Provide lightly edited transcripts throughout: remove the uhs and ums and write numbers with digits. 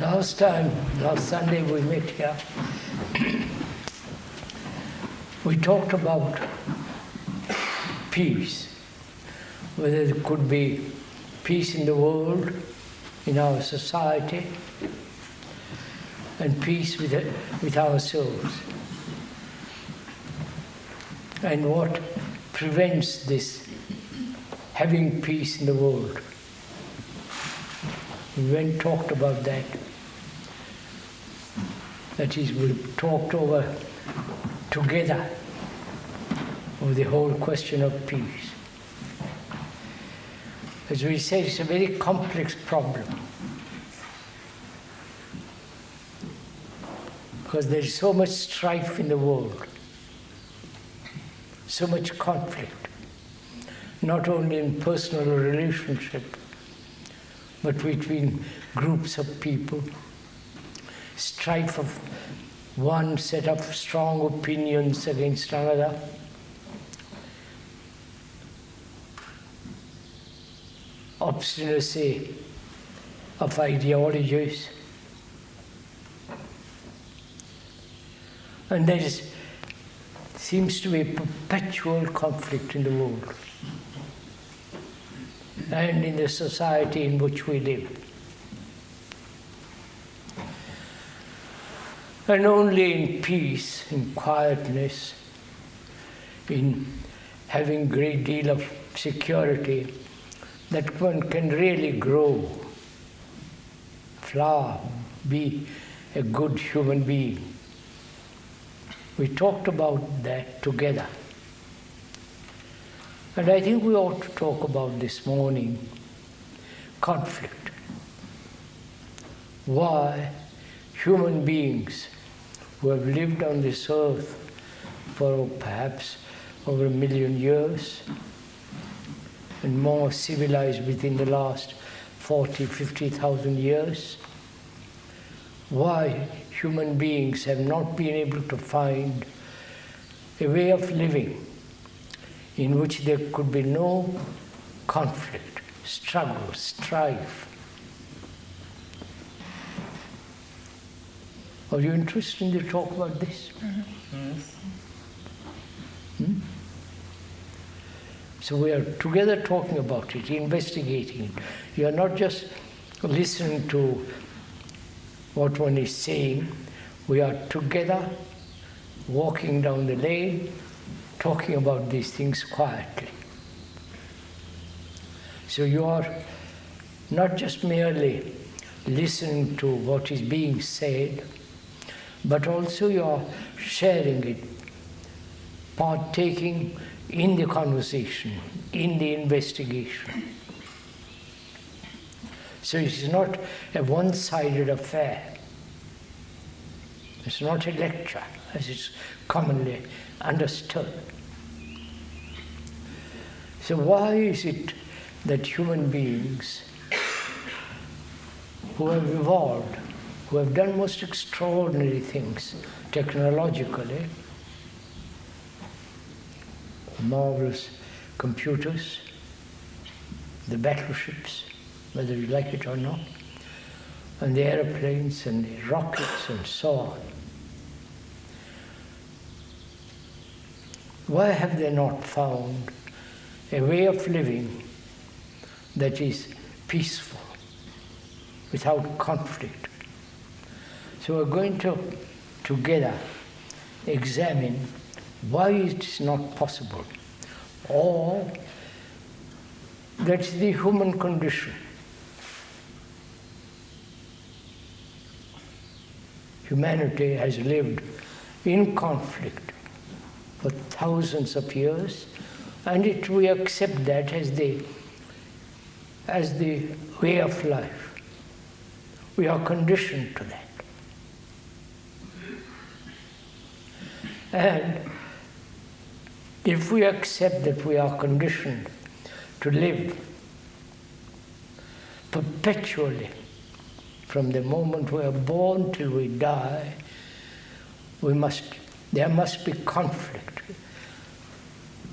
Last Sunday we met here, we talked about peace, whether there could be peace in the world, in our society, and peace with ourselves. And what prevents this having peace in the world. We went and talked about that. That is, we talked over together over the whole question of peace. As we said, it's a very complex problem. Because there is so much strife in the world, so much conflict, not only in personal relationship, but between groups of people, strife of one set of strong opinions against another, obstinacy of ideologies, and there seems to be a perpetual conflict in the world and in the society in which we live. And only in peace, in quietness, in having a great deal of security, that one can really grow, flower, be a good human being. We talked about that together. And I think we ought to talk about this morning conflict. Why human beings who have lived on this earth for perhaps over 1 million years and more civilized within the last 40, 50,000 years, why human beings have not been able to find a way of living in which there could be no conflict, struggle, strife. Are you interested in to talk about this? Mm-hmm. So we are together talking about it, investigating it. You are not just listening to what one is saying. We are together walking down the lane, talking about these things quietly. So you are not just merely listening to what is being said, but also you are sharing it, partaking in the conversation, in the investigation. So it is not a one-sided affair. It's not a lecture, as is commonly understood. So why is it that human beings who have evolved, who have done most extraordinary things technologically, marvelous computers, the battleships, whether you like it or not, and the aeroplanes and the rockets and so on. Why have they not found a way of living that is peaceful, without conflict? So we're going to together examine why it is not possible, or that's the human condition. Humanity has lived in conflict for thousands of years, and we accept that as the way of life. We are conditioned to that. And if we accept that we are conditioned to live perpetually, from the moment we are born till we die, there must be conflict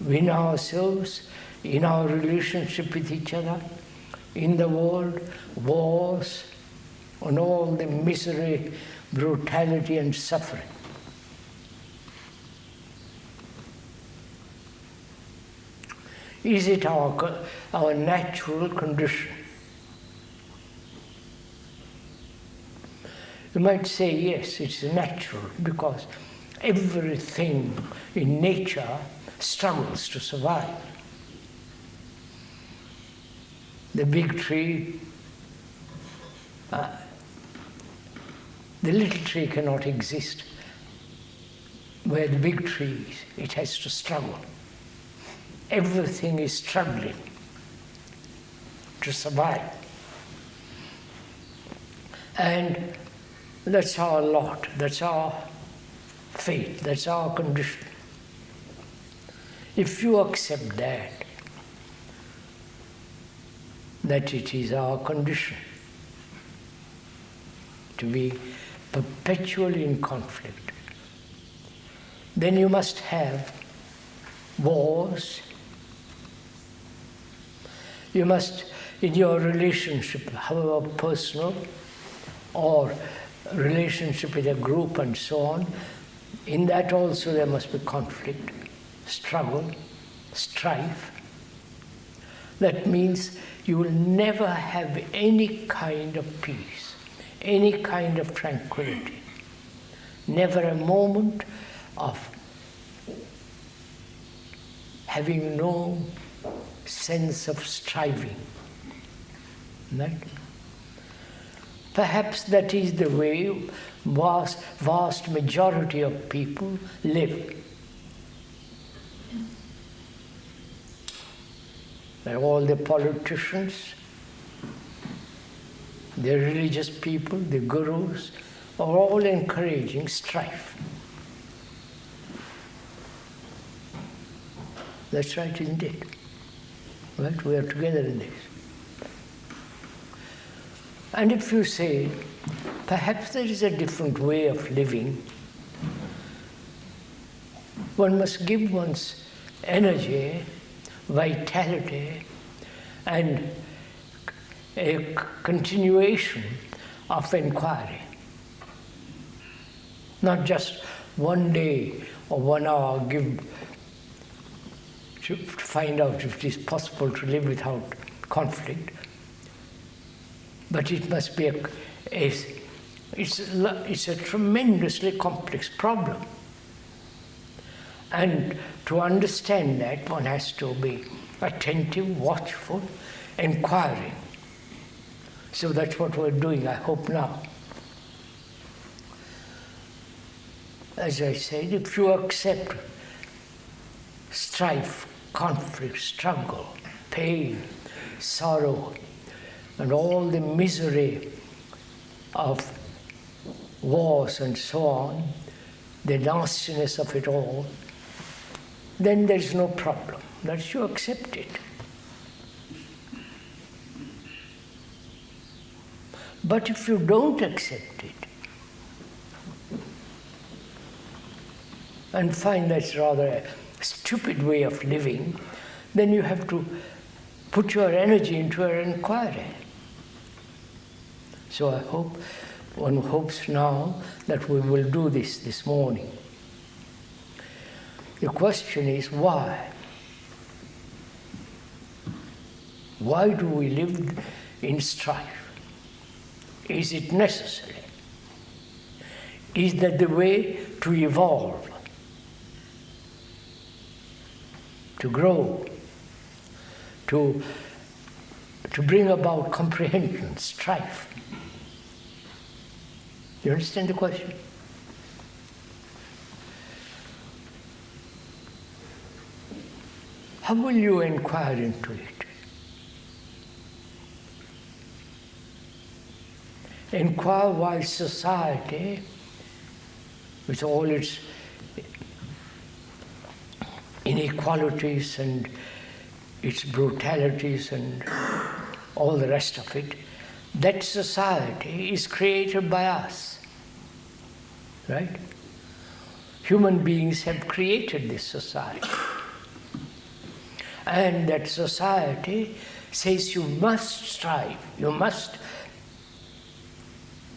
in ourselves, in our relationship with each other, in the world, wars, on all the misery, brutality and suffering. Is it our natural condition? You might say, yes, it's natural, because everything in nature struggles to survive. The big tree, the little tree cannot exist. Where the big tree is, it has to struggle. Everything is struggling to survive. And that's our lot, that's our fate, that's our condition. If you accept that it is our condition to be perpetually in conflict, then you must have wars. You must, in your relationship, however personal, or relationship with a group and so on, in that also there must be conflict, struggle, strife. That means you will never have any kind of peace, any kind of tranquility, never a moment of having no sense of striving. Right? Perhaps that is the way vast majority of people live. All the politicians, the religious people, the gurus, are all encouraging strife. That's right, isn't it? Right? We are together in this. And if you say, perhaps there is a different way of living, one must give one's energy, vitality, and a continuation of inquiry. Not just one day or 1 hour give to find out if it is possible to live without conflict, but it must be it's a tremendously complex problem. And to understand that, one has to be attentive, watchful, inquiring. So that's what we're doing, I hope now. As I said, if you accept strife, conflict, struggle, pain, sorrow, and all the misery of wars and so on, the nastiness of it all, then there's no problem. That you accept it. But if you don't accept it, and find that's rather a stupid way of living, then you have to put your energy into an inquiry. So I hope, one hopes now that we will do this morning. The question is why? Why do we live in strife? Is it necessary? Is that the way to evolve, to grow, to bring about comprehension, strife? You understand the question? How will you inquire into it? Inquire why society, with all its inequalities and its brutalities and all the rest of it, that society is created by us, right? Human beings have created this society. And that society says you must strive, you must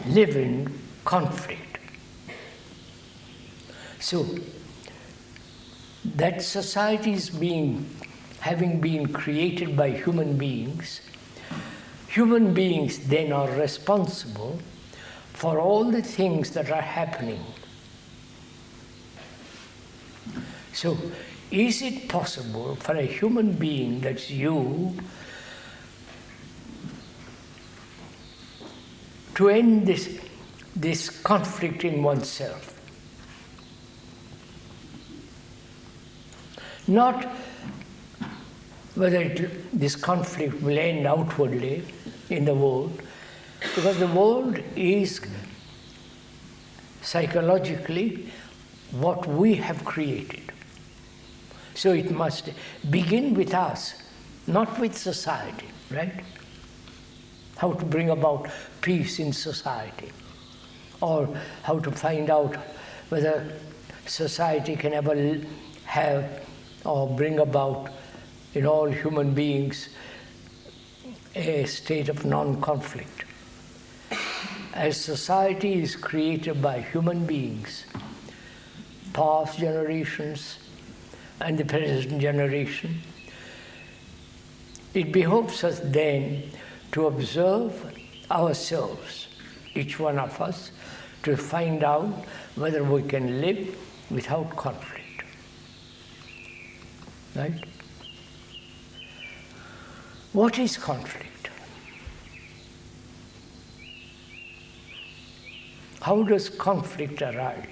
live in conflict. So, that society is having been created by human beings then are responsible for all the things that are happening. So, is it possible for a human being, that's you, to end this conflict in oneself? Not whether this conflict will end outwardly in the world, because the world is psychologically what we have created. So it must begin with us, not with society, right? How to bring about peace in society, or how to find out whether society can ever have or bring about in all human beings a state of non-conflict. As society is created by human beings, past generations and the present generation, it behoves us then to observe ourselves, each one of us, to find out whether we can live without conflict. Right? What is conflict? How does conflict arise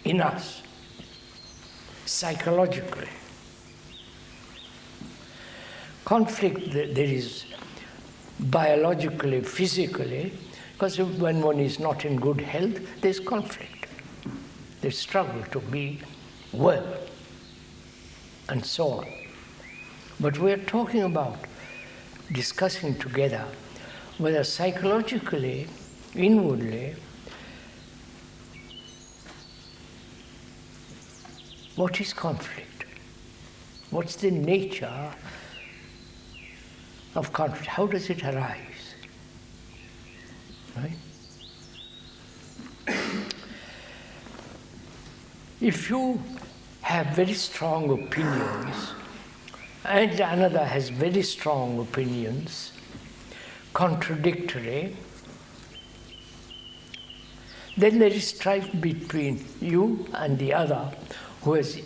in us, psychologically? Conflict there is biologically, physically, because when one is not in good health, there's conflict. There's struggle to be well, and so on. But we're talking about discussing together whether psychologically, inwardly, what is conflict? What's the nature of conflict? How does it arise? Right? If you have very strong opinions, and another has very strong opinions, contradictory, then there is strife between you and the other who has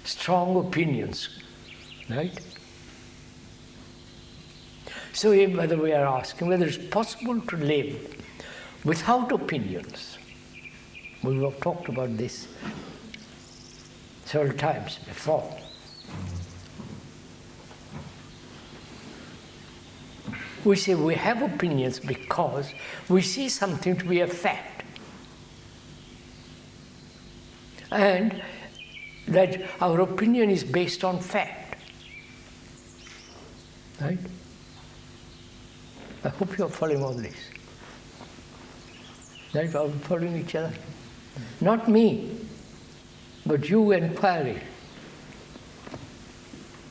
strong opinions, right? So whether we are asking whether it's possible to live without opinions. We have talked about this several times before. We say we have opinions because we see something to be a fact. And that our opinion is based on fact. Right? I hope you are following all this. Right? Are we following each other? Not me, but you inquiry.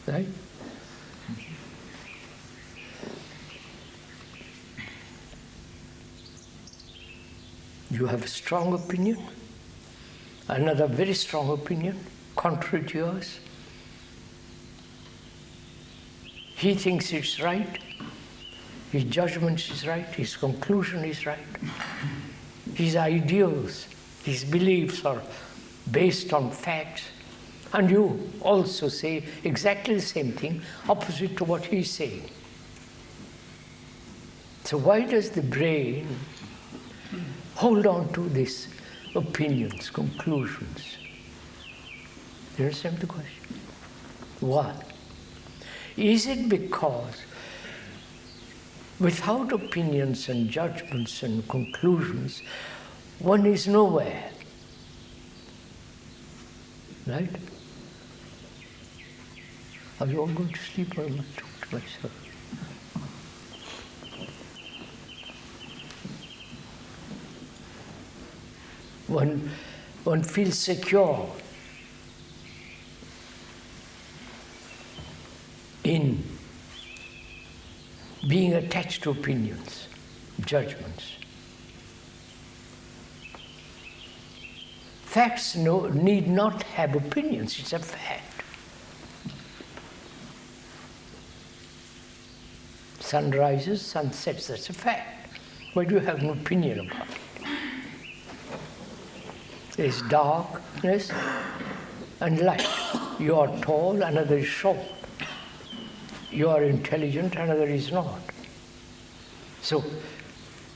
Right? You have a strong opinion, another very strong opinion, contrary to yours. He thinks it's right, his judgment is right, his conclusion is right. His ideals, his beliefs are based on facts. And you also say exactly the same thing, opposite to what he's saying. So why does the brain hold on to these opinions, conclusions? Do you understand the question? Why? Is it because without opinions and judgments and conclusions, one is nowhere? Right? Are you all going to sleep, or am I talking to myself? One feels secure in being attached to opinions, judgments. Facts need not have opinions, it's a fact. Sun rises, sun sets, that's a fact. Why do you have an opinion about it? There's darkness and light. You are tall, another is short. You are intelligent, another is not. So,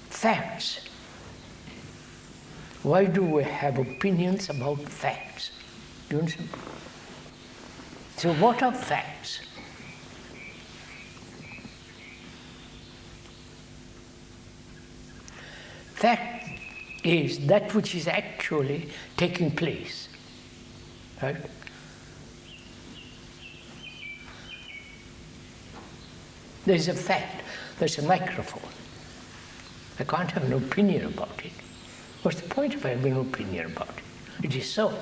facts. Why do we have opinions about facts? Do you understand? So what are facts? Fact is that which is actually taking place, right? There's a fact, there's a microphone. I can't have an opinion about it. What's the point of having an opinion about it? It is so.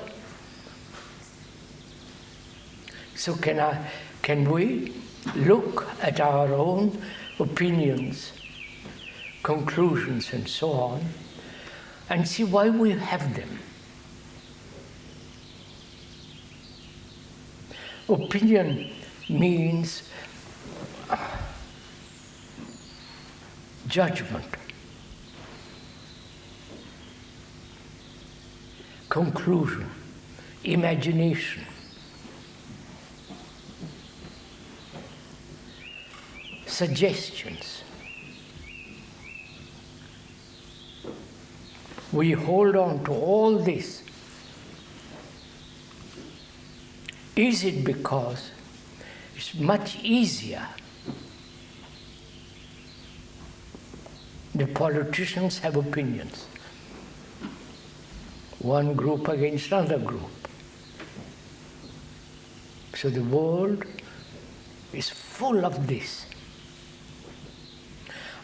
So can we look at our own opinions, conclusions and so on, and see why we have them? Opinion means judgment, conclusion, imagination. Suggestions. We hold on to all this. Is it because it's much easier? The politicians have opinions. One group against another group. So the world is full of this.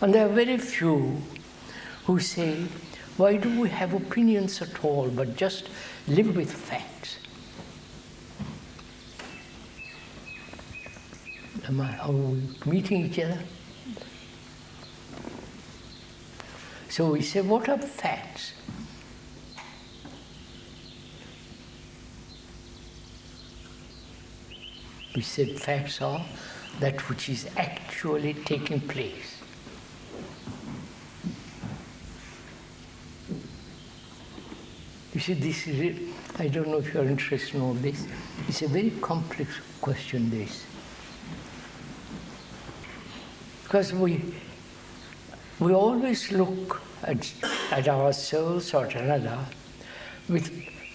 And there are very few who say, why do we have opinions at all, but just live with facts? Are we meeting each other? So we say, what are facts? We said facts are that which is actually taking place. You see, this is it. I don't know if you're interested in all this. It's a very complex question, this. Because we always look at ourselves or at another with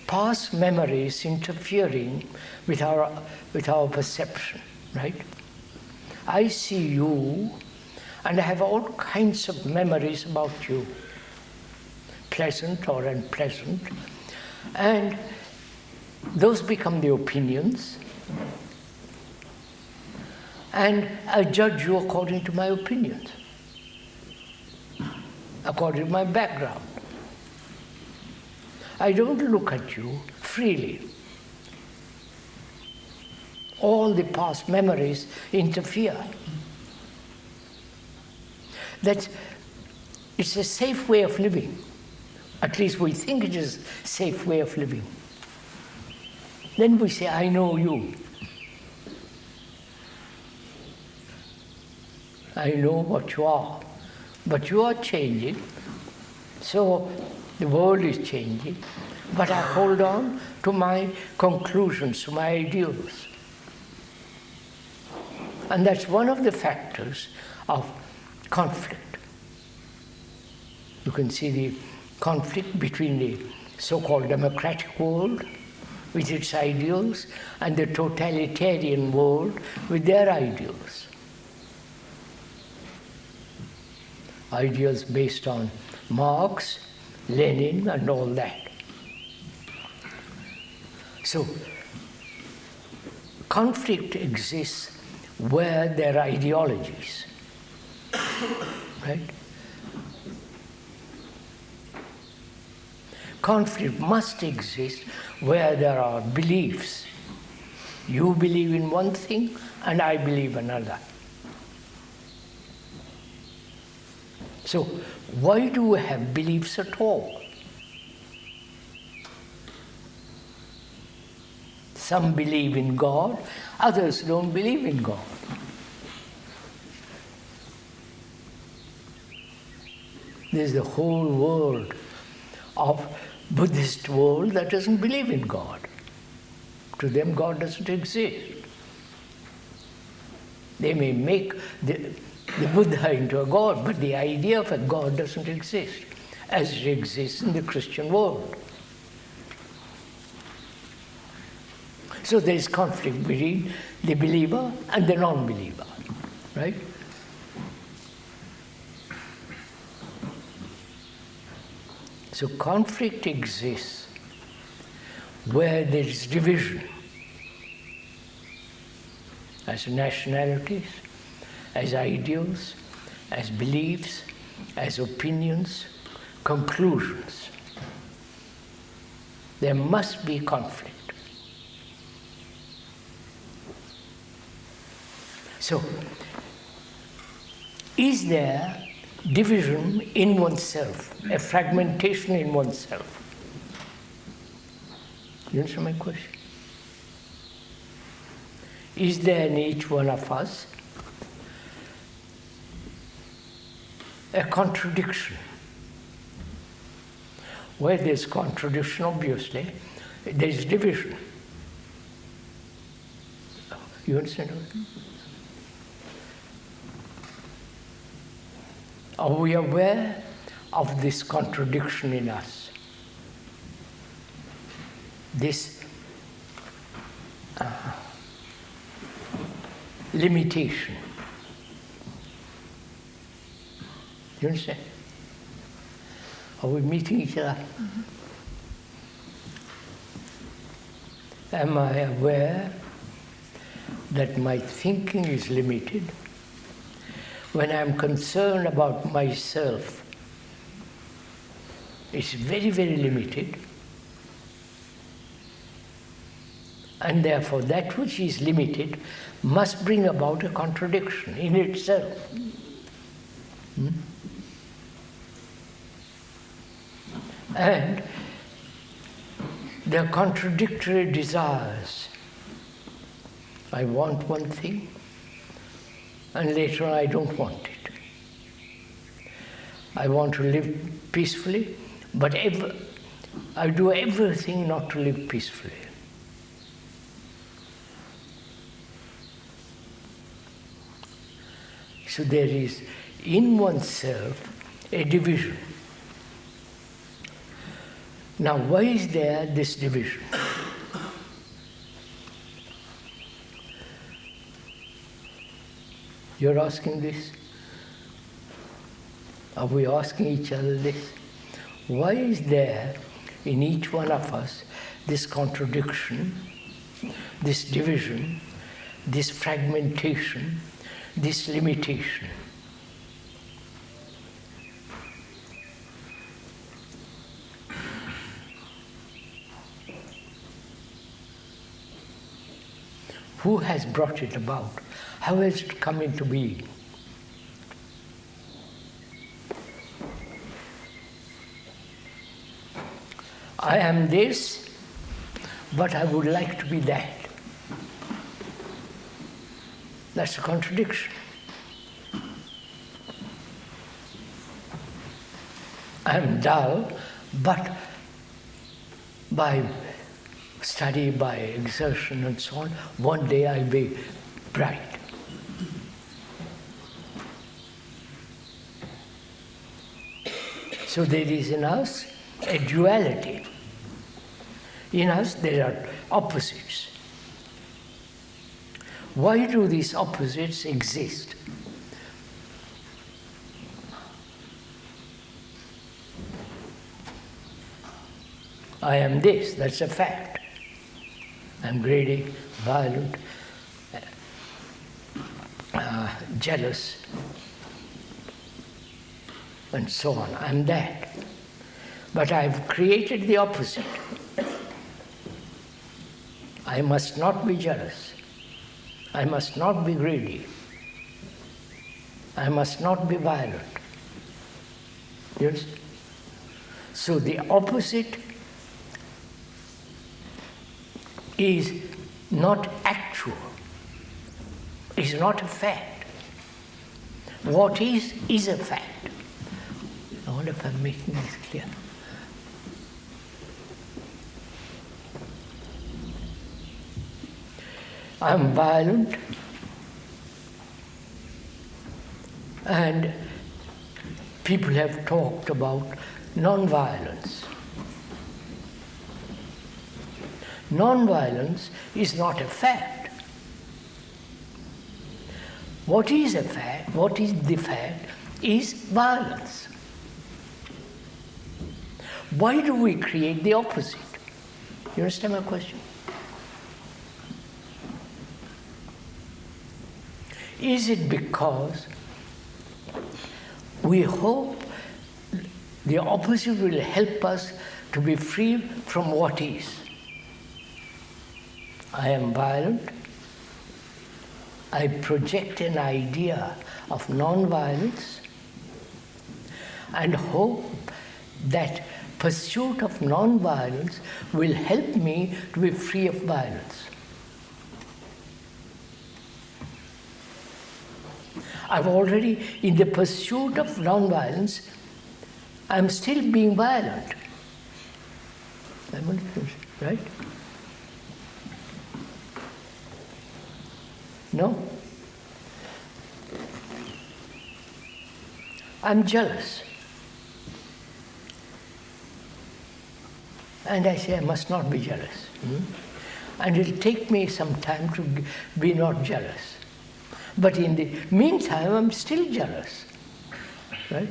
past memories interfering with our perception, right? I see you and I have all kinds of memories about you, pleasant or unpleasant, and those become the opinions, and I judge you according to my opinions, according to my background. I don't look at you freely. All the past memories interfere. It's a safe way of living. At least we think it is a safe way of living. Then we say, I know you. I know what you are. But you are changing. So the world is changing. But I hold on to my conclusions, to my ideals. And that's one of the factors of conflict. You can see the conflict between the so-called democratic world with its ideals and the totalitarian world with their ideals. Ideals based on Marx, Lenin, and all that. So, conflict exists where there are ideologies, right? Conflict must exist where there are beliefs. You believe in one thing and I believe another. So, why do we have beliefs at all? Some believe in God, others don't believe in God. There's the whole world of Buddhist world that doesn't believe in God. To them, God doesn't exist. They may make the Buddha into a God, but the idea of a God doesn't exist, as it exists in the Christian world. So there is conflict between the believer and the non-believer, right? So conflict exists where there is division, as nationalities, as ideals, as beliefs, as opinions, conclusions. There must be conflict. So, is there division in oneself, a fragmentation in oneself? You answer my question? Is there in each one of us a contradiction? Where there's contradiction, obviously, there's division. You understand? Are we aware of this contradiction in us? This limitation. You understand? Are we meeting each other? Mm-hmm. Am I aware that my thinking is limited? When I'm concerned about myself, it's very, very limited. And therefore, that which is limited must bring about a contradiction in itself. And there are contradictory desires. I want one thing, and later on I don't want it. I want to live peacefully, but I do everything not to live peacefully. So there is in oneself a division. Now, why is there this division? You're asking this? Are we asking each other this? Why is there in each one of us this contradiction, this division, this fragmentation, this limitation? Who has brought it about? How has it come into being? I am this, but I would like to be that. That's a contradiction. I am dull, but by study, by exertion and so on, one day I'll be bright. So there is in us a duality. In us there are opposites. Why do these opposites exist? I am this, that's a fact. I'm greedy, violent, jealous, and so on. I'm that. But I've created the opposite. I must not be jealous. I must not be greedy. I must not be violent. You understand? So the opposite is not actual, is not a fact. What is a fact. I wonder if I'm making this clear. I'm violent, and people have talked about non-violence. Non-violence is not a fact. What is a fact, what is the fact, is violence. Why do we create the opposite? You understand my question? Is it because we hope the opposite will help us to be free from what is? I am violent. I project an idea of non-violence and hope that pursuit of non-violence will help me to be free of violence. I've already, in the pursuit of non-violence, I'm still being violent. Right? No? I'm jealous. And I say I must not be jealous. And it'll take me some time to be not jealous. But in the meantime, I'm still jealous. Right?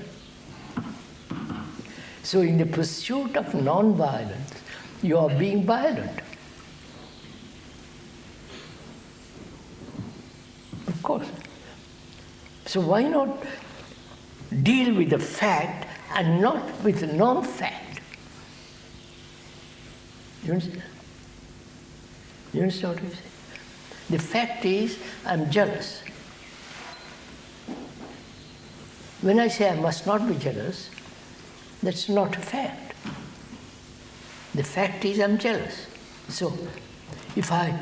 So in the pursuit of non-violence, you are being violent. Of course. So why not deal with the fact and not with the non-fact? You understand? You understand what I'm saying? The fact is, I'm jealous. When I say I must not be jealous, that's not a fact. The fact is I'm jealous. So if I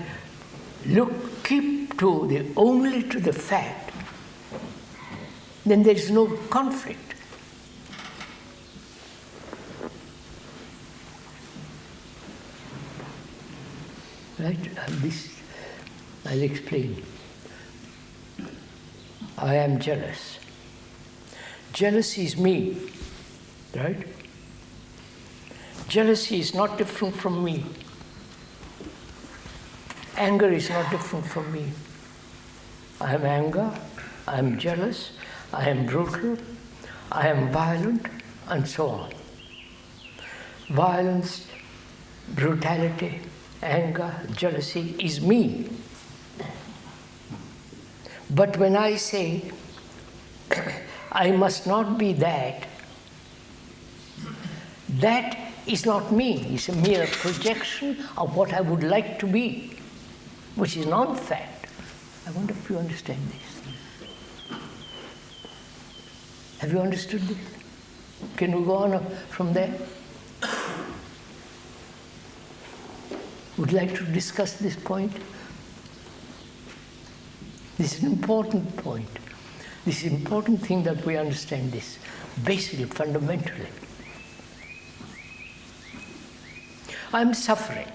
keep only to the fact, then there is no conflict. Right? I'll explain. I am jealous. Jealousy is me, right? Jealousy is not different from me. Anger is not different from me. I am anger, I am jealous, I am brutal, I am violent, and so on. Violence, brutality, anger, jealousy is me. But when I say, I must not be that, that is not me. It's a mere projection of what I would like to be, which is non-fact. I wonder if you understand this. Have you understood this? Can we go on from there? Would you like to discuss this point? This is an important point. This is an important thing that we understand this, basically, fundamentally. I'm suffering,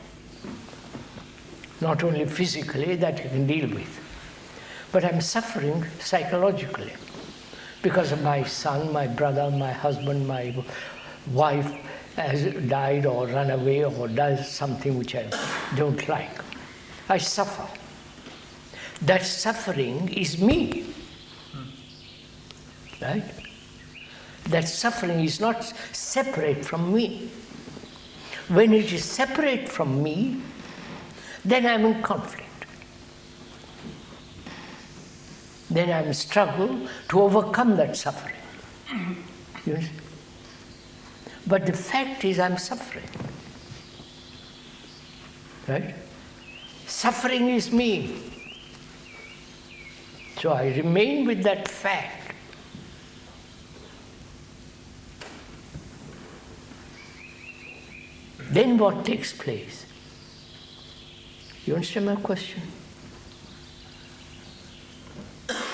not only physically, that you can deal with, but I'm suffering psychologically because of my son, my brother, my husband, my wife has died or run away or does something which I don't like. I suffer. That suffering is me. Right? That suffering is not separate from me. When it is separate from me, then I'm in conflict. Then I'm struggle to overcome that suffering. You know? But the fact is I'm suffering. Right? Suffering is me. So I remain with that fact. then what takes place? You understand my question?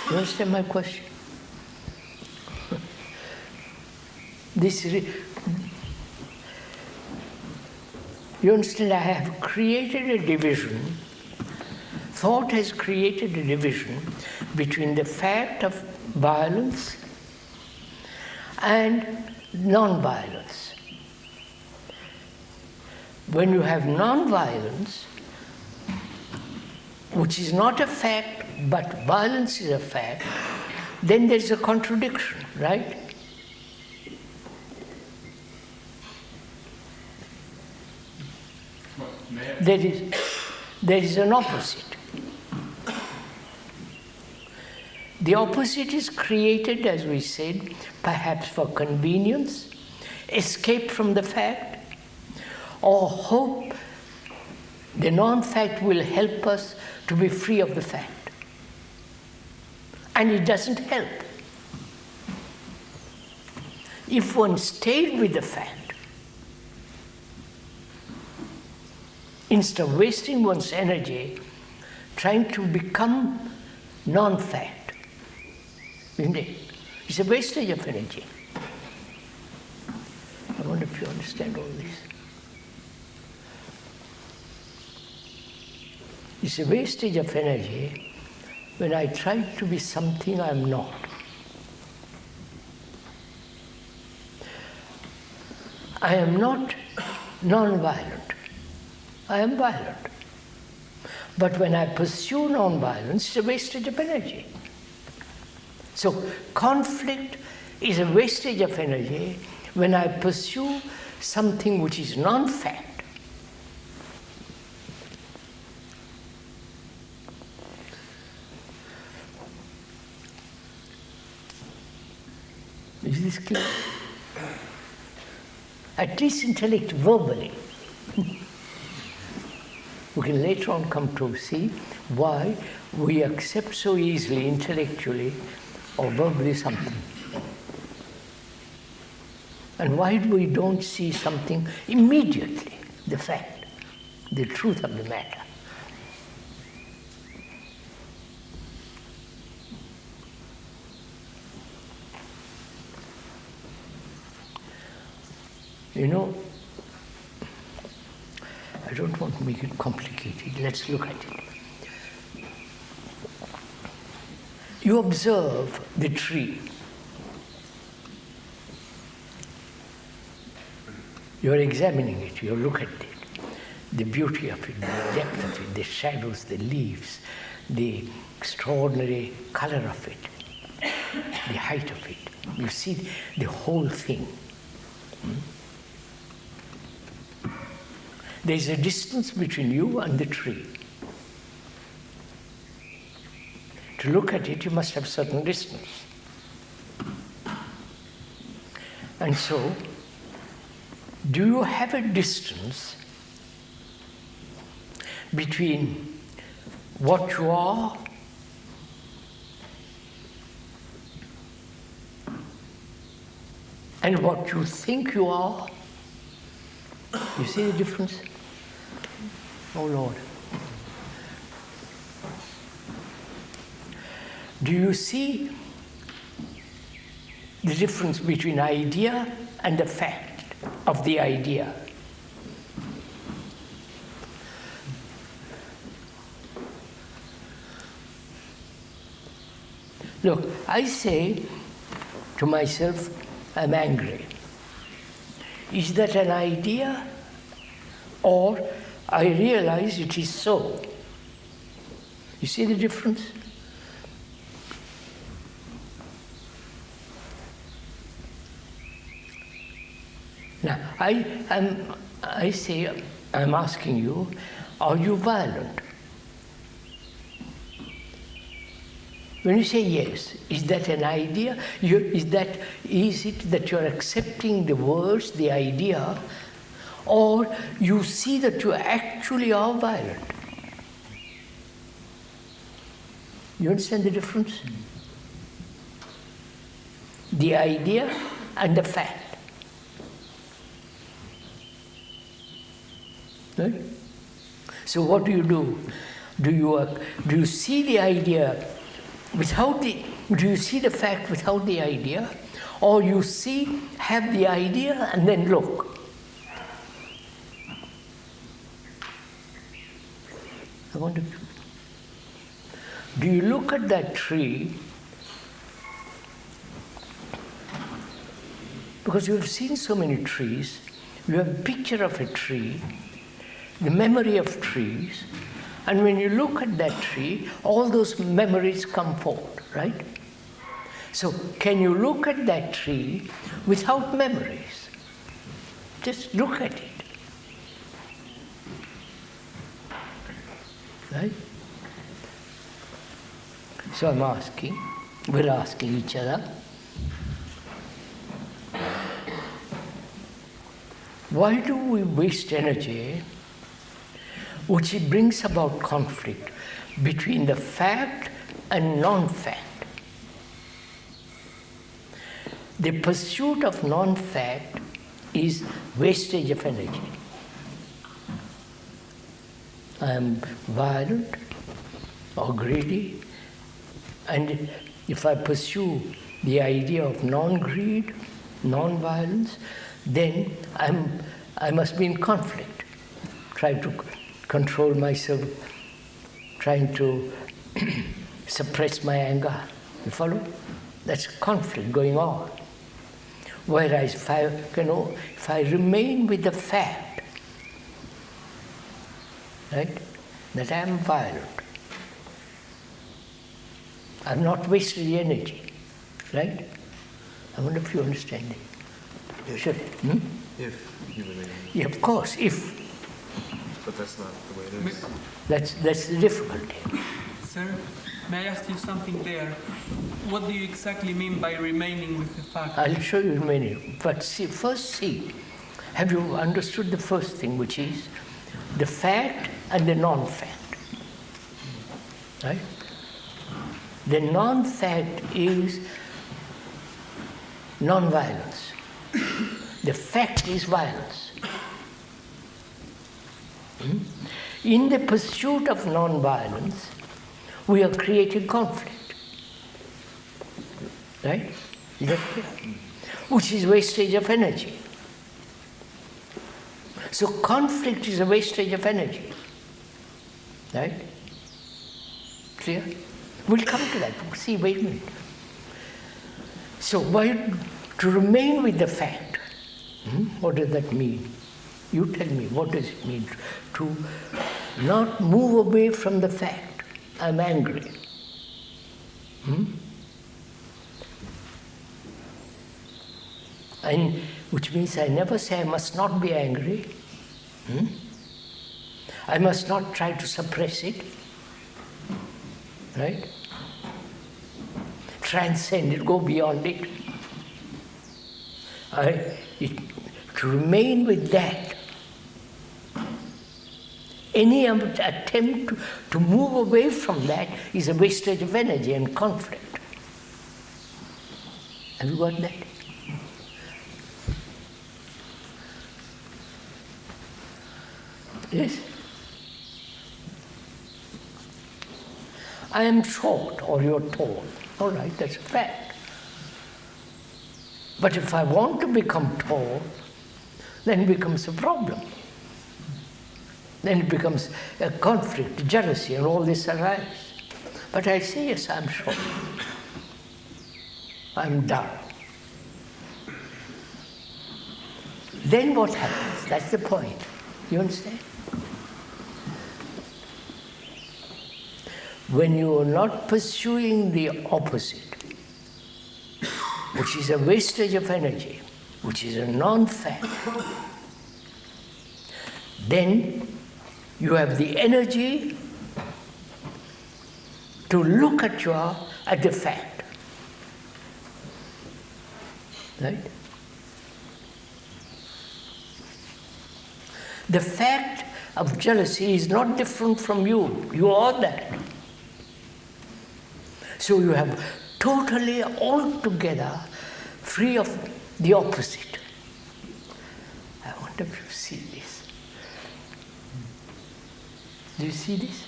You understand my question? You understand, I have created a division. Thought has created a division between the fact of violence and non-violence. When you have non-violence, which is not a fact, but violence is a fact, then there is a contradiction, right? There is an opposite. The opposite is created, as we said, perhaps for convenience, escape from the fact, or hope the non-fact will help us to be free of the fact. And it doesn't help. If one stayed with the fact, instead of wasting one's energy trying to become non-fact, isn't it? It's a wastage of energy. I wonder if you understand all this. It's a wastage of energy when I try to be something I'm not. I am not non-violent. I am violent. But when I pursue non-violence, it's a wastage of energy. So conflict is a wastage of energy when I pursue something which is non-fact. Is this clear? At least intellect verbally. We can later on come to see why we accept so easily intellectually or verbally something. And why we don't see something immediately, the fact, the truth of the matter. You know, I don't want to make it complicated. Let's look at it. You observe the tree. You're examining it, you look at it. The beauty of it, the depth of it, the shadows, the leaves, the extraordinary color of it, the height of it. You see the whole thing. There's a distance between you and the tree. To look at it, you must have certain distance. And so, do you have a distance between what you are and what you think you are? You see the difference? Oh Lord. Do you see the difference between idea and the fact of the idea? Look, I say to myself, I'm angry. Is that an idea? Or I realize it is so. You see the difference? Now, I say, I'm asking you, are you violent? When you say yes, is that an idea? Is it that you're accepting the words, the idea, or you see that you actually are violent? You understand the difference? The idea and the fact. Right? So what do? Do you see the idea without the? Do you see the fact without the idea, or you have the idea and then look? I wonder. Do you look at that tree? Because you have seen so many trees, you have a picture of a tree, the memory of trees, and when you look at that tree, all those memories come forth, right? So, can you look at that tree without memories? Just look at it. Right? So we're asking each other, why do we waste energy which brings about conflict between the fact and non-fact? The pursuit of non-fact is wastage of energy. I am violent or greedy, and if I pursue the idea of non-greed, non-violence, then I must be in conflict, trying to control myself, trying to suppress my anger. You follow? That's conflict going on. Whereas if I remain with the fact, right, that I am violent, I've not wasted the energy, right? I wonder if you understand it. Sure. If you remain. Yeah, of course, if. But that's not the way it is. That's the difficulty. Sir, may I ask you something there? What do you exactly mean by remaining with the fact? I'll show you in a minute. But first see, have you understood the first thing, which is the fact and the non-fact? Right? The non-fact is non-violence. The fact is violence. In the pursuit of non-violence, we are creating conflict. Right? Is that clear? Which is wastage of energy. So conflict is a wastage of energy. Right? Clear? We'll come to that. See, wait a minute. So to remain with the fact, what does that mean? You tell me, what does it mean to not move away from the fact? I'm angry. And which means I never say I must not be angry. I must not try to suppress it. Right? Transcend it, go beyond it. To remain with that. Any attempt to move away from that is a wastage of energy and conflict. Have you got that? Yes? I am short or you're tall. All right, that's a fact. But if I want to become tall, then it becomes a problem. Then it becomes a conflict, jealousy, and all this arises. But I say, yes, I'm short. I'm dull. Then what happens? That's the point. You understand? When you are not pursuing the opposite, which is a wastage of energy, which is a non-fact, then you have the energy to look at the fact. Right? The fact of jealousy is not different from you. You are that. So you have totally, altogether, free of the opposite. I wonder if you see this. Do you see this?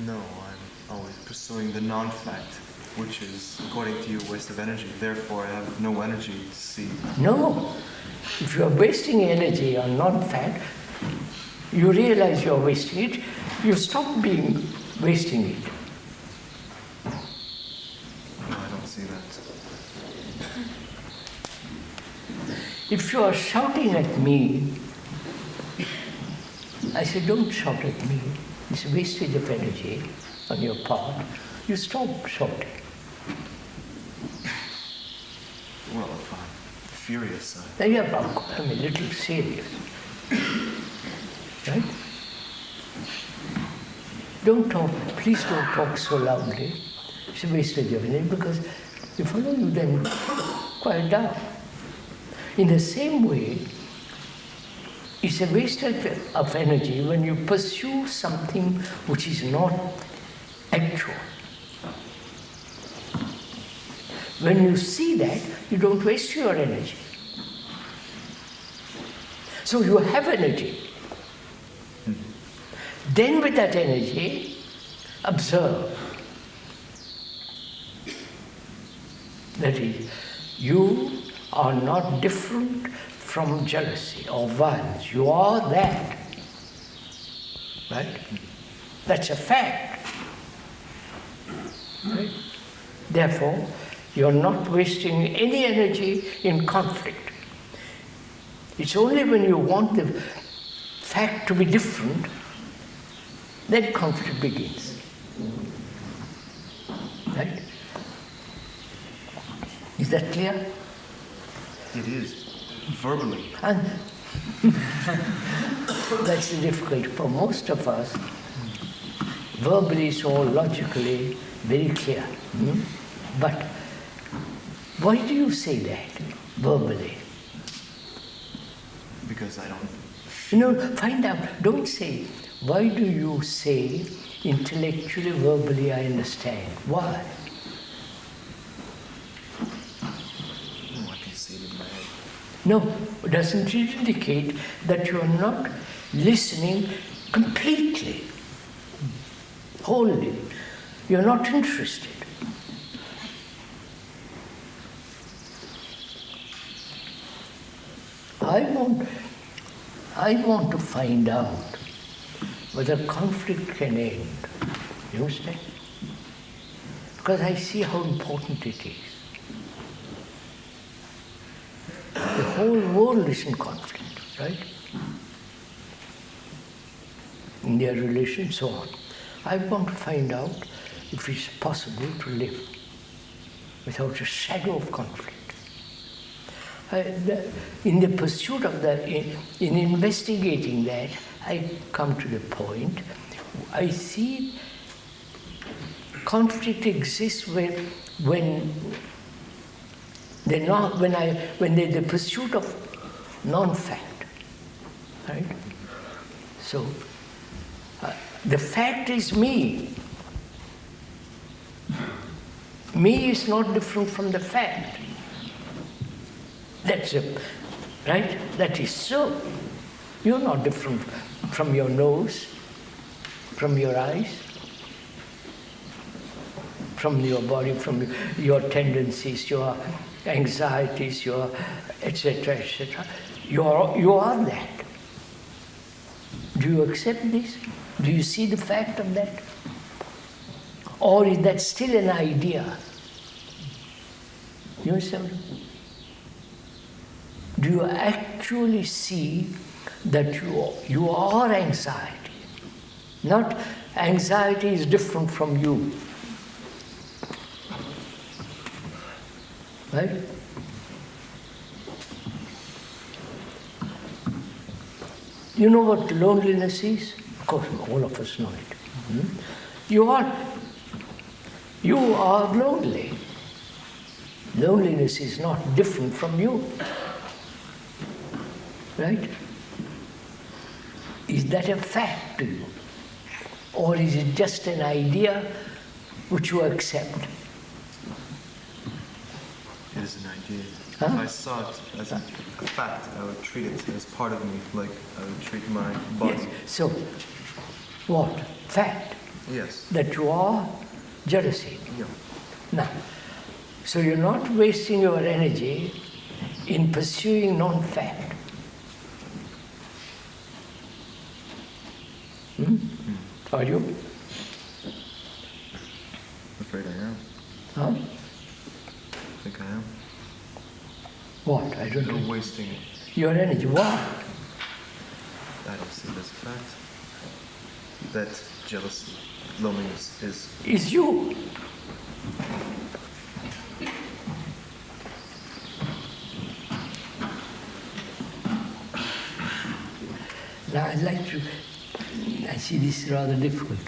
No, I'm always pursuing the non-fact, which is, according to you, a waste of energy. Therefore, I have no energy to see. No. If you are wasting energy on non-fact, you realize you are wasting it, you stop being wasting it. No, I don't see that. If you are shouting at me, I say, don't shout at me. It's a wastage of energy on your part. You stop shouting. Well, if I'm furious, I'm a little serious. Right? Please don't talk so loudly. It's a wastage of energy because if I know you, then quiet down. In the same way, it's a wastage of energy when you pursue something which is not actual. When you see that, you don't waste your energy. So you have energy. Then with that energy, observe. That is, you are not different from jealousy or violence. You are that. Right? That's a fact. Right? Therefore, you're not wasting any energy in conflict. It's only when you want the fact to be different, then conflict begins. Right? Is that clear? it is. Verbally. And that's the difficulty for most of us. Verbally is all logically very clear. But why do you say that verbally? Because I don't. Find out. Don't say, why do you say intellectually, verbally, I understand? Why? I can see it in my head. No, doesn't it indicate that you are not listening completely, wholly? You're not interested. I want to find out whether conflict can end. You understand? Because I see how important it is. The whole world is in conflict, right? In their relations, so on. I want to find out if it's possible to live without a shadow of conflict. In the pursuit of that, in investigating that, I come to the point, I see conflict exists when there's the pursuit of non-fact, right? So, the fact is me. Me is not different from the fact. That's it, right? That is so. You're not different from your nose, from your eyes, from your body, from your tendencies, your anxieties, your etc., etc. You are that. Do you accept this? Do you see the fact of that? Or is that still an idea? You understand? Do you actually see that you are anxiety? Not anxiety is different from you. Right? You know what loneliness is? Of course, all of us know it. You are lonely. Loneliness is not different from you. Right? Is that a fact to you? Or is it just an idea which you accept? It is an idea. Huh? If I saw it as a fact, I would treat it as part of me, like I would treat my body. Yes. So, what? Fact. Yes. That you are jealousy. Yeah. Now, so you're not wasting your energy in pursuing non-fact. Are you? I'm afraid I am. Huh? I think I am. What? I don't You're know. wasting Your energy. Why? I don't see it as a fact. That jealousy, loneliness is. Is you. Now I'd like to, I see this is rather difficult.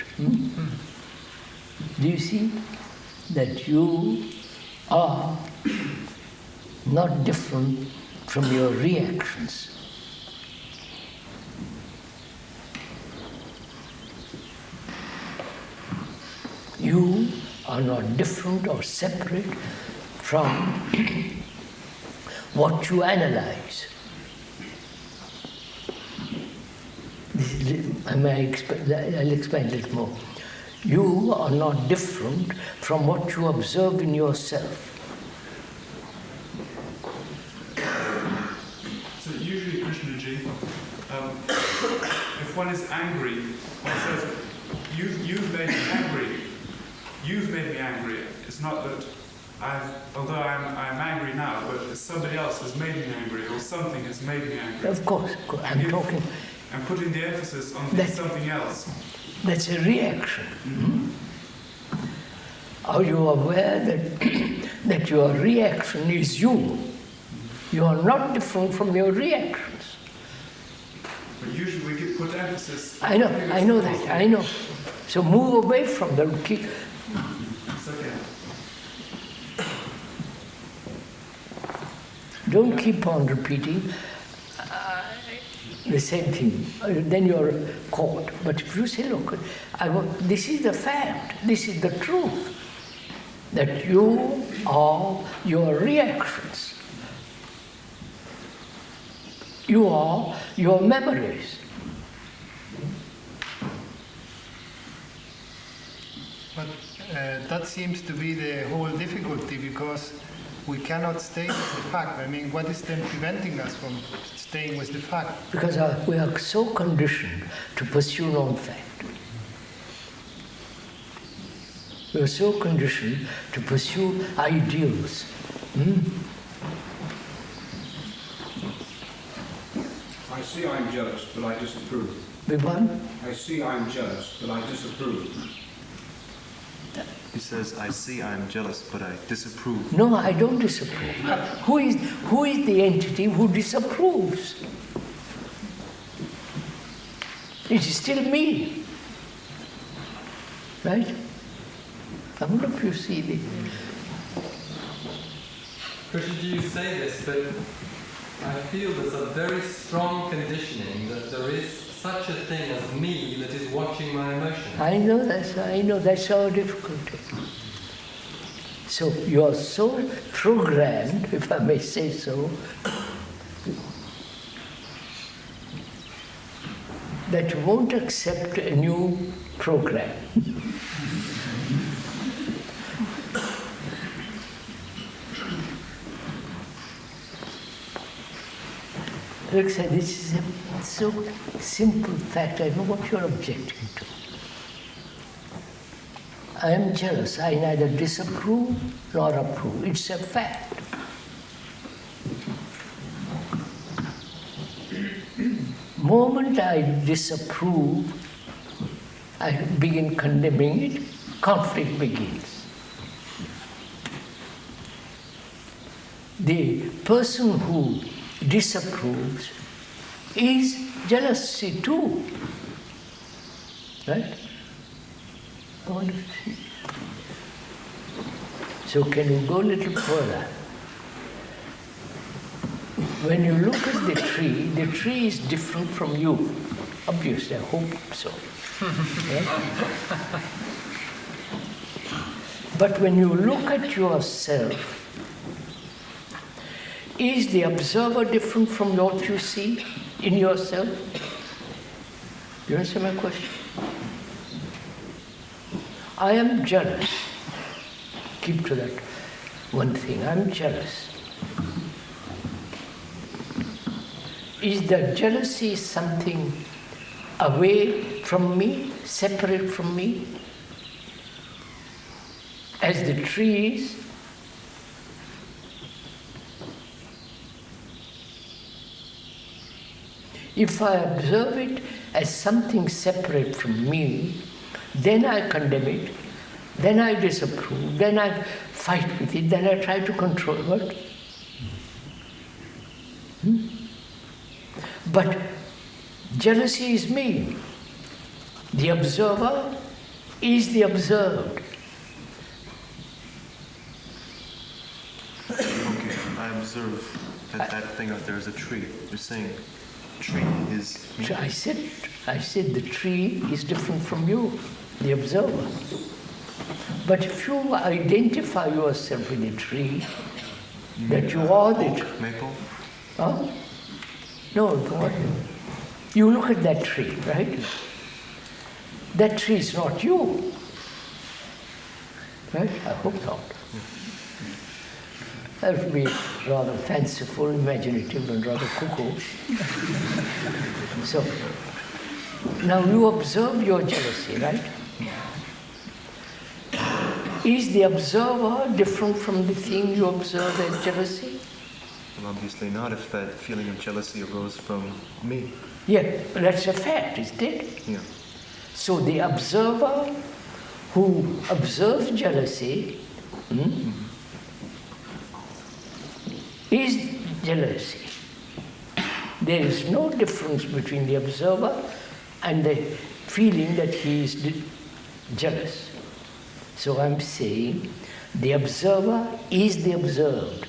Do you see that you are not different from your reactions? You are not different or separate from what you analyze. I'll explain a little more. You are not different from what you observe in yourself. So usually, Krishnaji, if one is angry, one says, you've made me angry. You've made me angry. It's not that although I'm angry now, but somebody else has made me angry, or something has made me angry. Of course, I'm talking. I'm putting the emphasis on something else. That's a reaction. Are you aware that your reaction is you? You are not different from your reactions. But usually we put emphasis. I know that, I know. So move away from them. It's okay. Don't keep on repeating the same thing. Then you're caught. But if you say, look, this is the fact, this is the truth, that you are your reactions. You are your memories. But that seems to be the whole difficulty, because we cannot stay with the fact. I mean, what is then preventing us from staying with the fact? Because we are so conditioned to pursue non-fact. We are so conditioned to pursue ideals. I see I'm jealous, but I disapprove. Vibhan? I see I'm jealous, but I disapprove. He says, I see I'm jealous, but I disapprove. No, I don't disapprove. Who is the entity who disapproves? It is still me. Right? I wonder if you see the... Krishnaji, you say this, but I feel there's a very strong conditioning that there is such a thing as me that is watching my emotions. I know that's our difficulty. So you are so programmed, if I may say so, that you won't accept a new program. Look, sir, this is a so simple fact. I know what you're objecting to. I am jealous. I neither disapprove nor approve. It's a fact. Moment I disapprove, I begin condemning it, conflict begins. The person who disapproves is jealousy too. Right? I want to see. So can you go a little further? When you look at the tree is different from you. Obviously, I hope so. Right? But when you look at yourself, is the observer different from what you see in yourself? Do you understand my question? I am jealous. Keep to that one thing. I'm jealous. Is that jealousy something away from me, separate from me? As the tree is? If I observe it as something separate from me, then I condemn it, then I disapprove, then I fight with it, then I try to control it. But jealousy is me. The observer is the observed. Okay, I observe that thing out there is a tree. You're saying tree is me? I said the tree is different from you, the observer. But if you identify yourself with the tree, that you are the tree. Maple? Huh? No, what? You look at that tree, right? That tree is not you. Right? I hope not. That would be rather fanciful, imaginative, and rather cuckoo. So, now you observe your jealousy, right? Is the observer different from the thing you observe as jealousy? Well, obviously not, if that feeling of jealousy arose from me. Yeah, but that's a fact, isn't it? Yeah. So the observer who observes jealousy is jealousy. There is no difference between the observer and the feeling that he is jealous. So I'm saying the observer is the observed.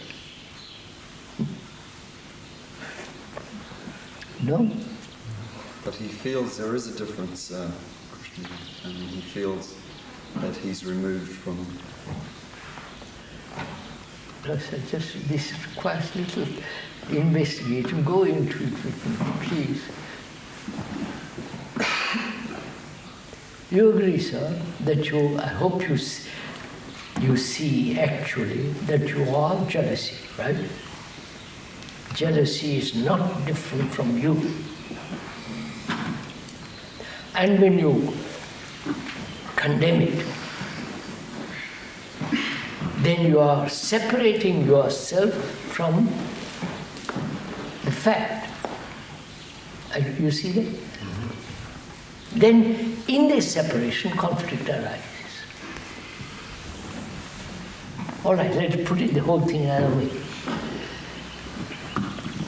No? But he feels there is a difference, Krishna, and he feels that he's removed from. Just this requires little investigation. Go into it with me, please. You agree, sir, that I hope you see actually that you are jealousy, right? Jealousy is not different from you. And when you condemn it, then you are separating yourself from the fact. You see that? Mm-hmm. Then in this separation, conflict arises. All right, let's put it the whole thing another way.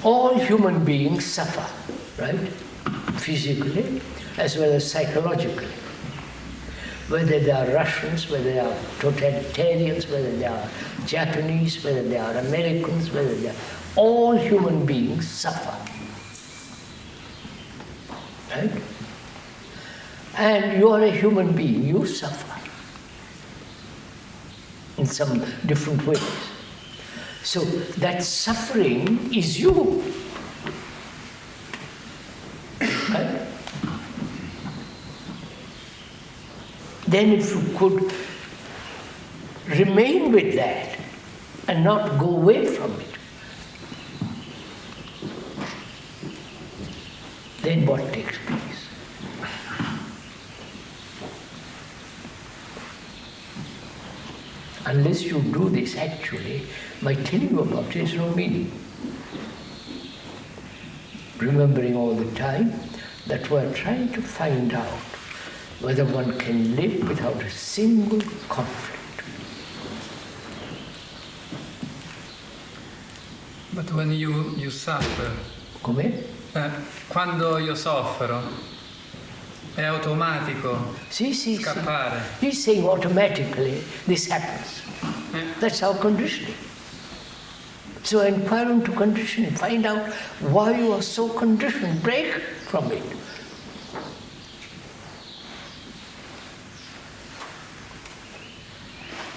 All human beings suffer, right? Physically as well as psychologically. Whether they are Russians, whether they are totalitarians, whether they are Japanese, whether they are Americans, whether they are... all human beings suffer. Right? And you are a human being, you suffer in some different ways. So that suffering is you. Right? Then if you could remain with that and not go away from it, then what takes place? Unless you do this actually, my telling you about it has no meaning. Remembering all the time that we're trying to find out whether one can live without a single conflict. But when you suffer, Come? Quando io soffro, è automatico scappare. He's saying automatically this happens. That's our conditioning. So inquire into conditioning, find out why you are so conditioned, break from it.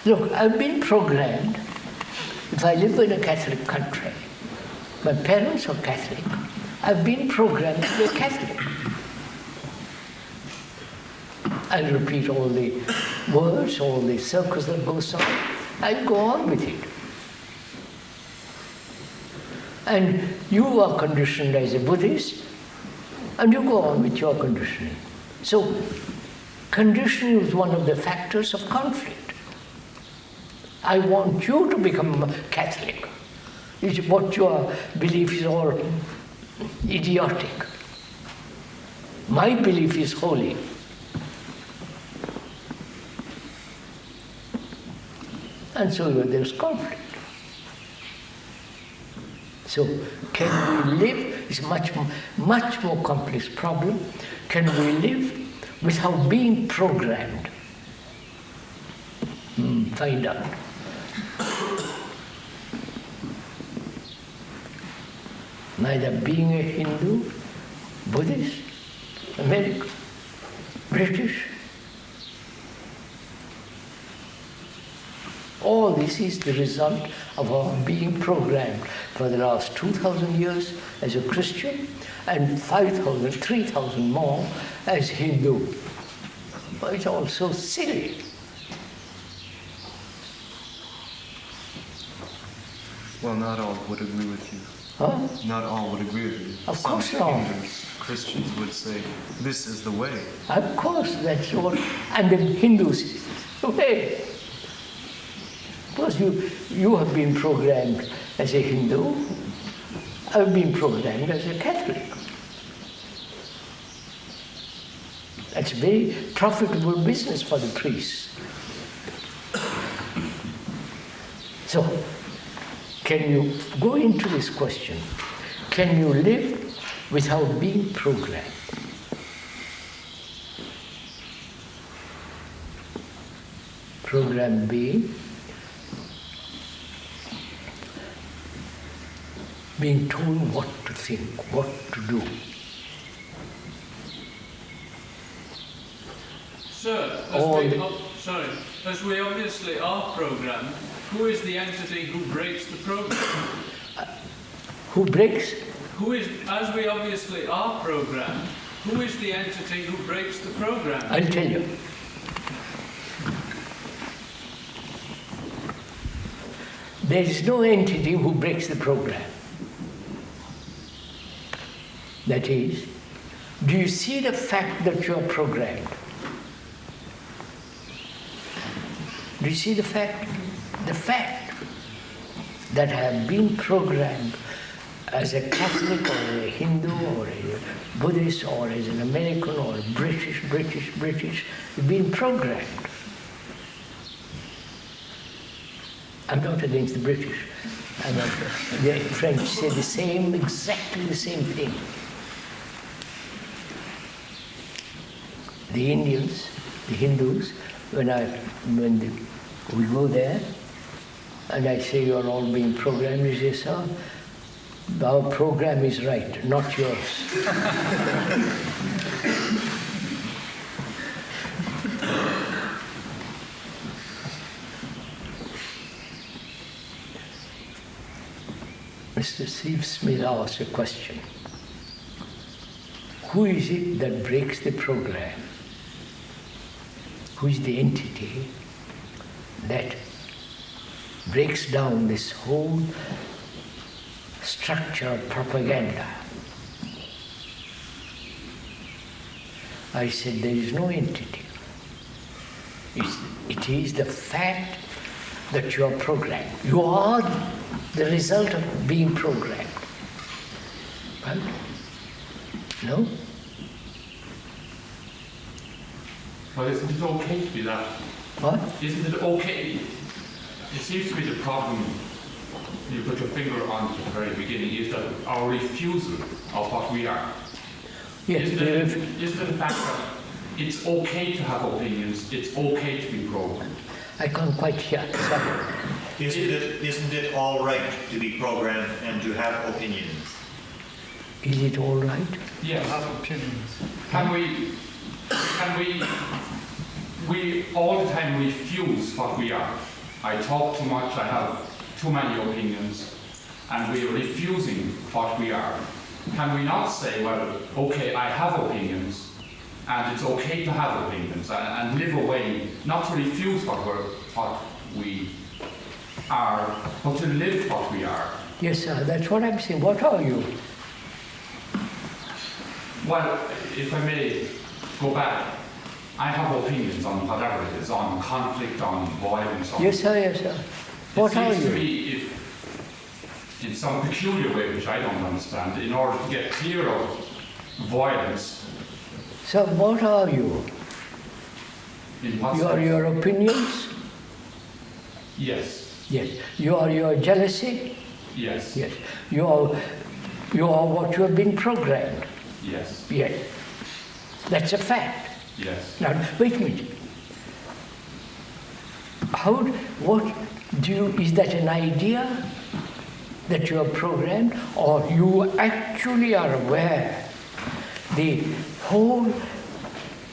Look, I've been programmed, if I live in a Catholic country, my parents are Catholic, I've been programmed to be a Catholic. I'll repeat all the words, all the circles that goes on. I'll go on with it. And you are conditioned as a Buddhist, and you go on with your conditioning. So, conditioning is one of the factors of conflict. I want you to become a Catholic. What your belief is all idiotic. My belief is holy. And so there's conflict. So, can we live? It's much more complex problem. Can we live without being programmed? Find out. Neither being a Hindu, Buddhist, American, British, all this is the result of our being programmed for the last 2,000 years as a Christian and 5,000, 3,000 more as Hindu. But it's all so silly. Well, not all would agree with you. Huh? Not all would agree with you. Of course Some not. Hindus, Christians would say, this is the way. Of course, that's what. And the Hindus, okay. Because you have been programmed as a Hindu, I've been programmed as a Catholic. That's a very profitable business for the priests. So, can you go into this question? Can you live without being programmed? Program being told what to think, what to do. Sir, as we obviously are programmed, who is the entity who breaks the program? Who breaks? As we obviously are programmed, who is the entity who breaks the program? I'll tell you. There is no entity who breaks the program. That is, do you see the fact that you are programmed? Do you see the fact? The fact that I have been programmed as a Catholic or a Hindu or a Buddhist or as an American or a British, you've been programmed. I'm not against the British. The French say the same, exactly the same thing. The Indians, the Hindus, when we go there, and I say you're all being programmed, you say, sir, our program is right, not yours. Mr. Steve Smith asked a question. Who is it that breaks the program? Who is the entity that breaks down this whole structure of propaganda? I said there is no entity. It is the fact that you are programmed. You are the result of being programmed. Right? No? Well, isn't it okay to be that? What? Isn't it okay? It seems to be the problem, you put your finger on at the very beginning, is that our refusal of what we are. Yes. Isn't it the fact that it's okay to have opinions, it's okay to be programmed? I can't quite hear. Sorry. Isn't it all right to be programmed and to have opinions? Is it all right? Yes. Have opinions. We all the time refuse what we are. I talk too much, I have too many opinions, and we are refusing what we are. Can we not say, well, okay, I have opinions, and it's okay to have opinions and live away, not to refuse what we are, but to live what we are. Yes, sir, that's what I'm saying. What are you? Well, if I may go back, I have opinions on whatever it is, on conflict, on violence. On Yes, sir, yes, sir. What are it seems you? to me, if, in some peculiar way, which I don't understand, in order to get clear of violence. So what are you? In what You are sense? your opinions? Yes. Yes. You are your jealousy? Yes. Yes. You are what you have been programmed? Yes. Yes. That's a fact. Yes. Now, wait a minute. Is that an idea that you are programmed, or you actually are aware the whole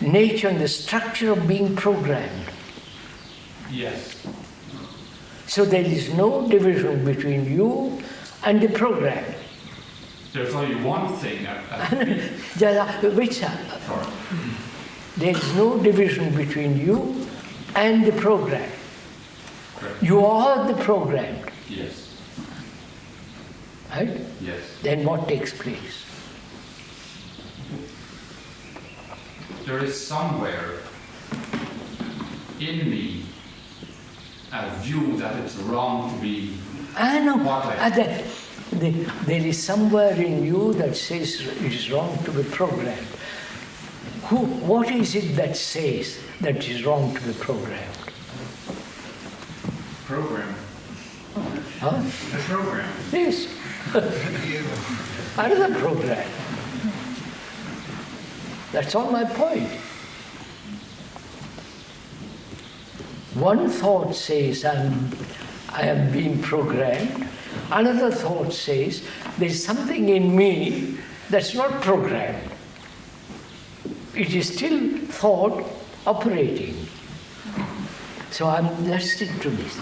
nature and the structure of being programmed? Yes. So there is no division between you and the program. There's only one thing. Wait, sir. Sorry. There is no division between you and the program. Correct. You are the program. Yes. Right? Yes. Then what takes place? There is somewhere in me a view that it's wrong to be. I know. What I There is somewhere in you that says it is wrong to be programmed. What is it that says that it is wrong to be programmed? Program. Huh? The program. Yes. Another program. That's all my point. One thought says I am being programmed. Another thought says there's something in me that's not programmed. It is still thought operating. So let's stick to this.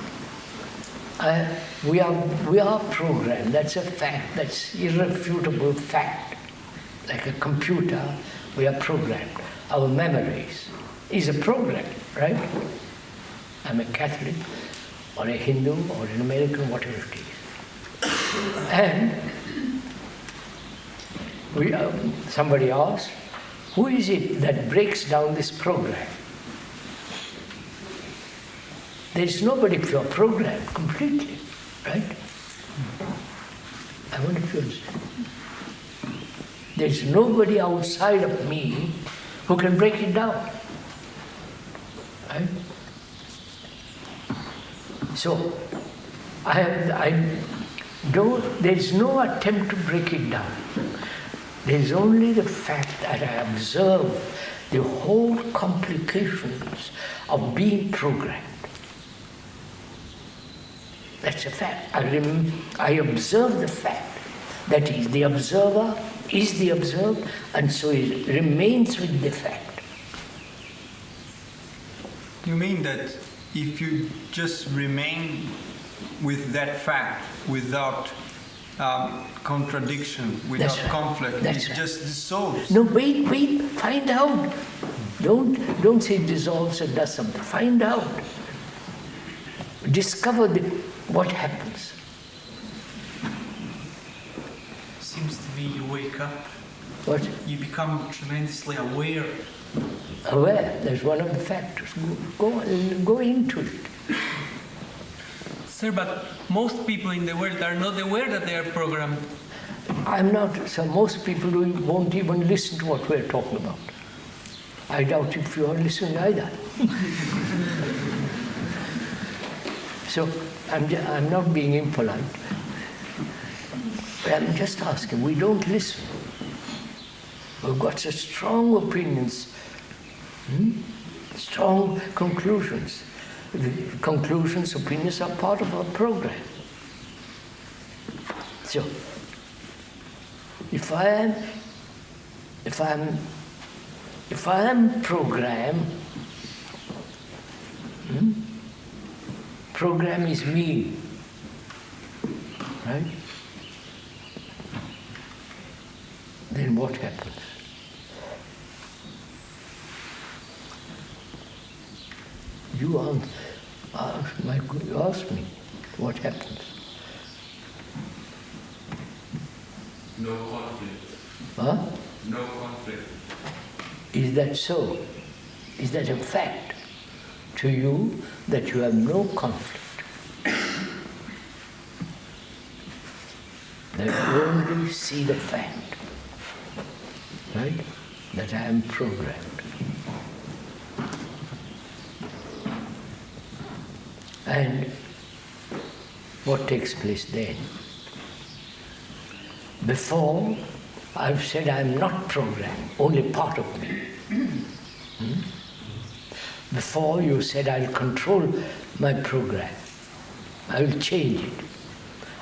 We are programmed. That's a fact. That's irrefutable fact. Like a computer, we are programmed. Our memories is a program, right? I'm a Catholic, or a Hindu, or an American, whatever it is. And somebody asked, who is it that breaks down this program? There is nobody if you are programmed completely, right? I wonder if you understand. There is nobody outside of me who can break it down, right? So, there is no attempt to break it down. There is only the fact that I observe the whole complications of being programmed. That's a fact. I observe the fact that is the observer is the observed, and so it remains with the fact. You mean that if you just remain with that fact without contradiction, without conflict, it just dissolves? No, wait, find out. Don't say it dissolves or does something. Find out. Discover what happens. Seems to me you wake up. What? You become tremendously aware. Aware, that's one of the factors. Go into it. Sir, but most people in the world are not aware that they are programmed. I'm not, so most people won't even listen to what we're talking about. I doubt if you are listening either. So I'm not being impolite. I'm just asking, we don't listen. We've got such strong opinions, strong conclusions. The conclusions, opinions are part of our program. So, if I am programmed, program is me, right? Then what happens? You ask me what happens. No conflict. Huh? No conflict. Is that so? Is that a fact to you that you have no conflict? That you only see the fact, right? That I am programmed. And what takes place then? Before, I've said I'm not programmed, only part of me. Before, you said I'll control my program. I will change it.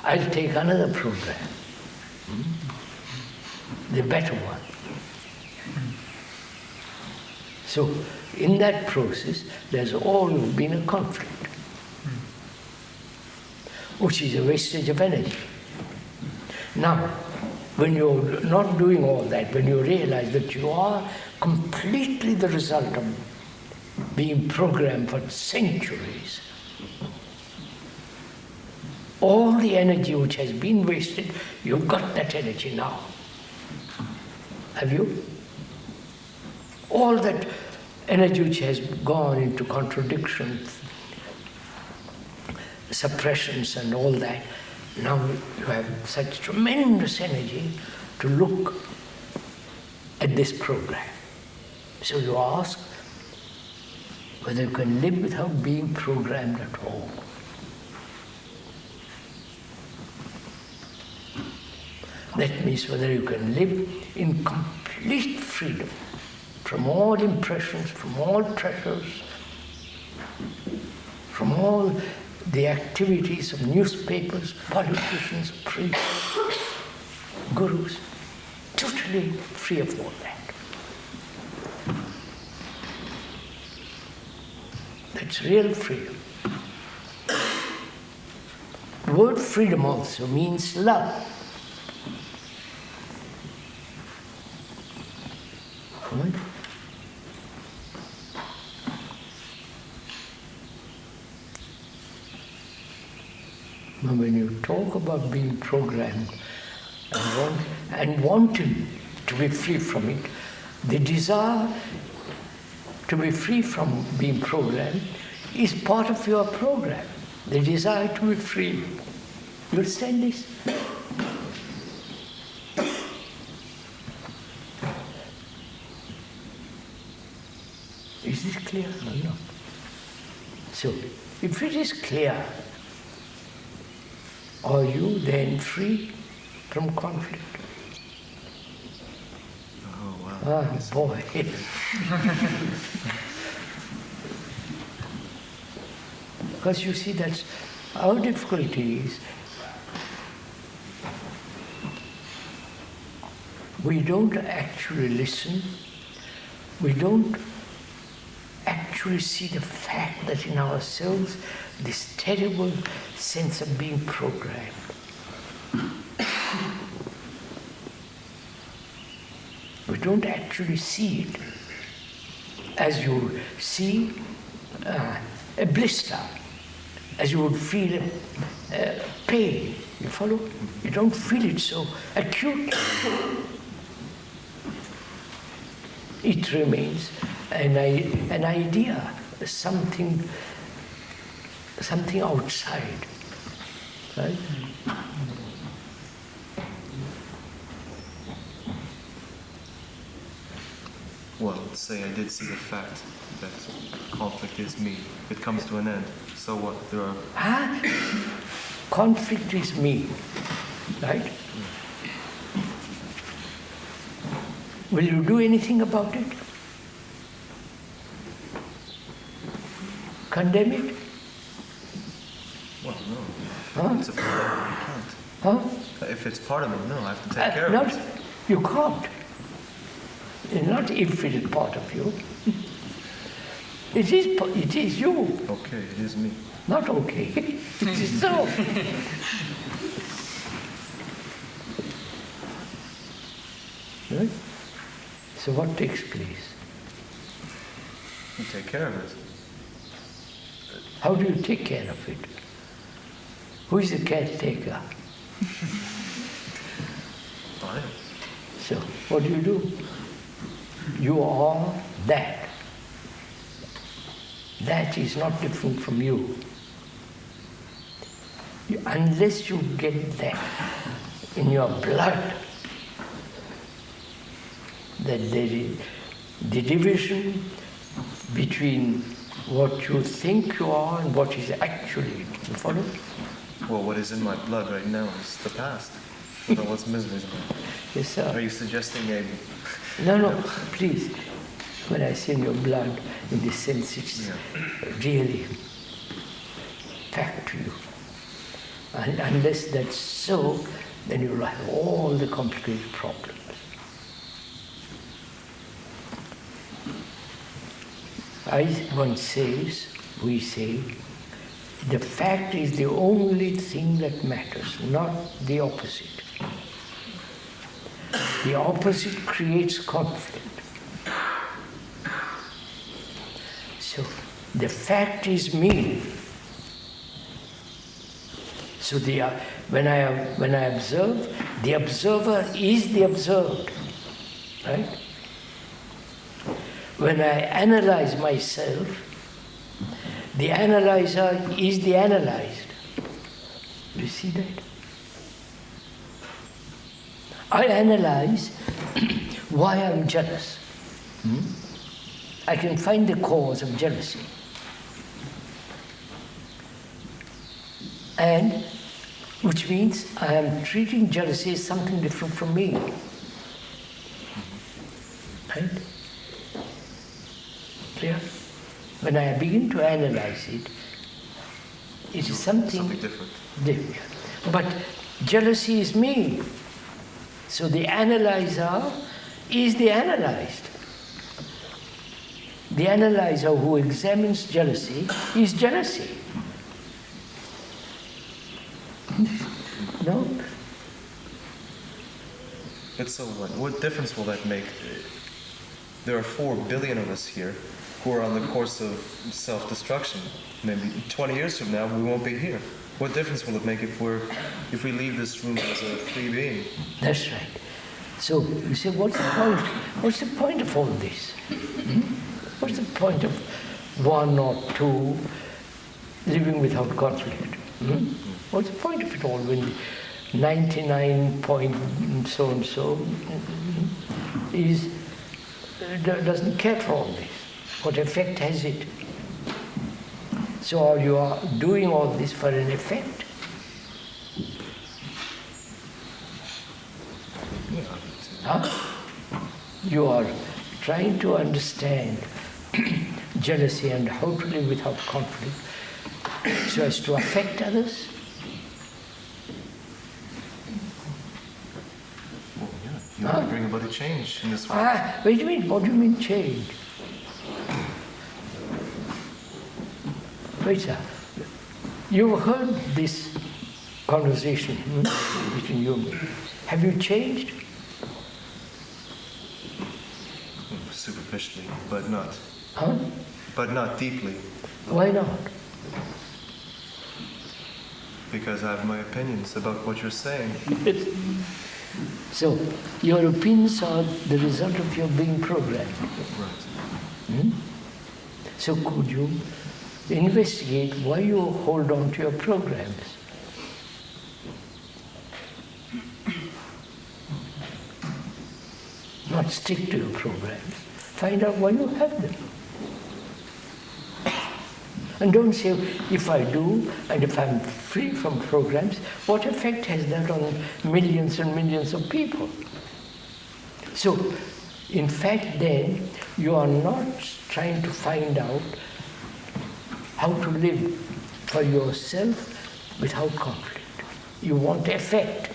I'll take another program, the better one. So, in that process, there's always been a conflict, which is a wastage of energy. Now, when you're not doing all that, when you realize that you are completely the result of being programmed for centuries, all the energy which has been wasted, you've got that energy now. Have you? All that energy which has gone into contradictions, suppressions and all that, now you have such tremendous energy to look at this program. So you ask whether you can live without being programmed at all. That means whether you can live in complete freedom from all impressions, from all pressures, from all the activities of newspapers, politicians, priests, gurus, totally free of all that. That's real freedom. The word freedom also means love. Right? Now when you talk about being programmed and wanting to be free from it, the desire to be free from being programmed is part of your program. The desire to be free. You understand this? Is this clear or not? So, if it is clear, are you then free from conflict? Oh, wow. Ah, boy. Because you see, that's our difficulty is we don't actually listen, we don't actually see the fact that in ourselves this terrible sense of being programmed. We don't actually see it as you see a blister, as you would feel a pain. You follow? You don't feel it so acute. It remains an idea, something outside, right? Well, say I did see the fact that conflict is me. It comes to an end. So what? There are... Conflict is me, right? Will you do anything about it? Condemn it? Well, no. Huh? It's a part of me. You can't. Huh? If it's part of me, no, I have to take care of it. You can't. It's not if it is part of you. It is you. Okay, it is me. Not okay. It is so. Right? So what takes place? You take care of it. How do you take care of it? Who is the caretaker? Fine. So, what do? You are that. That is not different from you. Unless you get that in your blood, that the division between what you think you are and what is actually, you follow? Well, what is in my blood right now is the past. But what's miserable? Yes, sir. Are you suggesting a... No, please. When I say in your blood, in the sense it's really fact to you. And unless that's so, then you'll have all the complicated problems. One says, we say, the fact is the only thing that matters, not the opposite. The opposite creates conflict. So, the fact is me. So when I observe, the observer is the observed, right? When I analyze myself, the analyzer is the analyzed. Do you see that? I analyze why I'm jealous. I can find the cause of jealousy. And which means I am treating jealousy as something different from me. Right? Clear? When I begin to analyze it, it is something different. But jealousy is me. So the analyzer is the analyzed. The analyzer who examines jealousy is jealousy. No? But so what difference will that make? There are 4 billion of us here who are on the course of self-destruction. Maybe 20 years from now, we won't be here. What difference will it make if we leave this room as a free being? That's right. So you say, what's the point? What's the point of all this? What's the point of 1 or 2 living without conflict? What's the point of it all when 99 point so and so doesn't care for all this? What effect has it? So you are doing all this for an effect? You are trying to understand jealousy and how to live without conflict so as to affect others. You have to bring about a change in this world. Wait a minute, what do you mean change? Wait, sir. You've heard this conversation between you and me. Have you changed? Superficially, but not. Huh? But not deeply. Why not? Because I have my opinions about what you're saying. So, your opinions are the result of your being programmed. Right. So could you investigate why you hold on to your programs? Not stick to your programs. Find out why you have them. And don't say, if I do, and if I'm free from programs, what effect has that on millions and millions of people? So, in fact then, you are not trying to find out how to live for yourself without conflict. You want effect.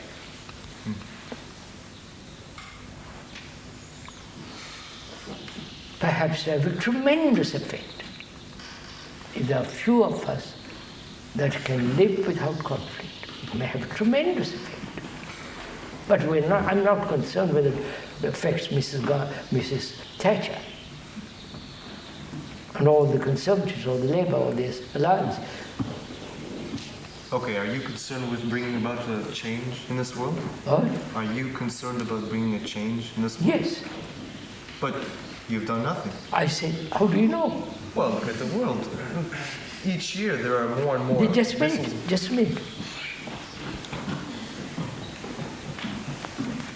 Perhaps they have a tremendous effect. If there are few of us that can live without conflict, it may have a tremendous effect. But I'm not concerned whether it affects Mrs. Thatcher. and all the Conservatives, or the Labour, or the Alliance. Okay, are you concerned with bringing about a change in this world? What? Are you concerned about bringing a change in this world? Yes. But you've done nothing. I said, how do you know? Well, look at the world. Each year there are more and more. Just a minute.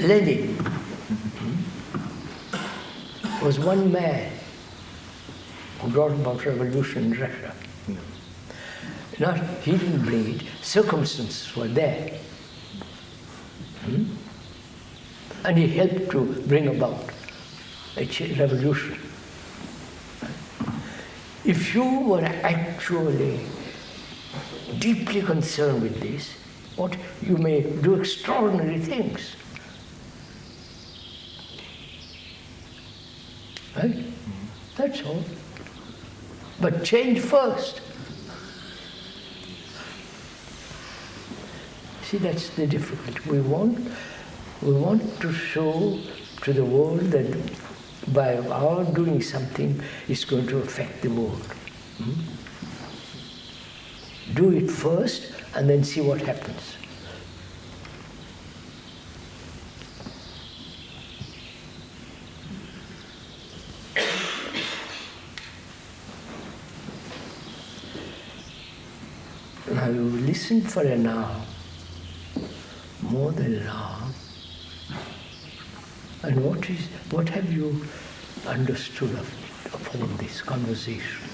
Lenin was one man who brought about revolution in Russia. He didn't bring it, circumstances were there. And he helped to bring about a revolution. If you were actually deeply concerned with this, you may do extraordinary things. Right? That's all. But change first. See, that's the difficulty. We want to show to the world that by our doing something, it's going to affect the world. Do it first, and then see what happens. Now you listen for an hour, more than an hour, and what have you understood of all this conversation?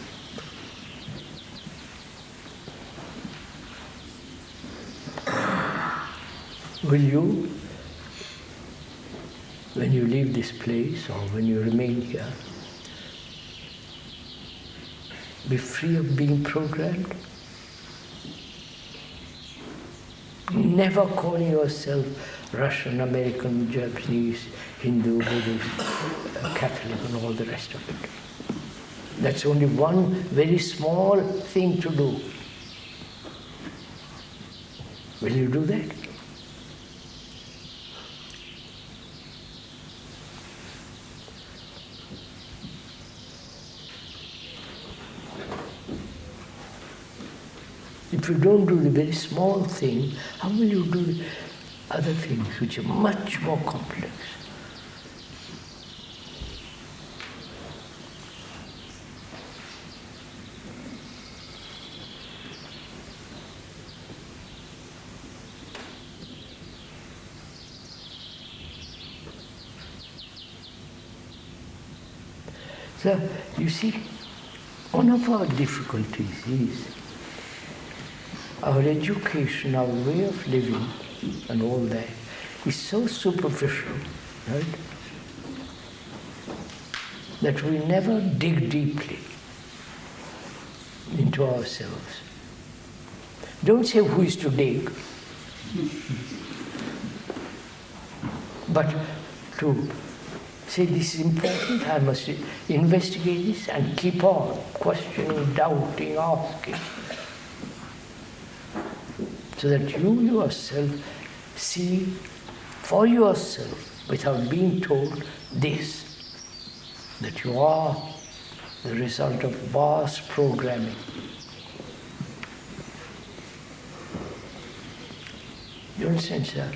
Will you, when you leave this place or when you remain here, be free of being programmed? Never calling yourself Russian, American, Japanese, Hindu, Buddhist, Catholic, and all the rest of it. That's only one very small thing to do. Will you do that? If you don't do the very small thing, how will you do the other things which are much more complex? So, you see, one of our difficulties is our education, our way of living, and all that is so superficial, right? That we never dig deeply into ourselves. Don't say who is to dig, but to say this is important, I must investigate this and keep on questioning, doubting, asking. So that you yourself see for yourself, without being told, this, that you are the result of vast programming. You understand, sir?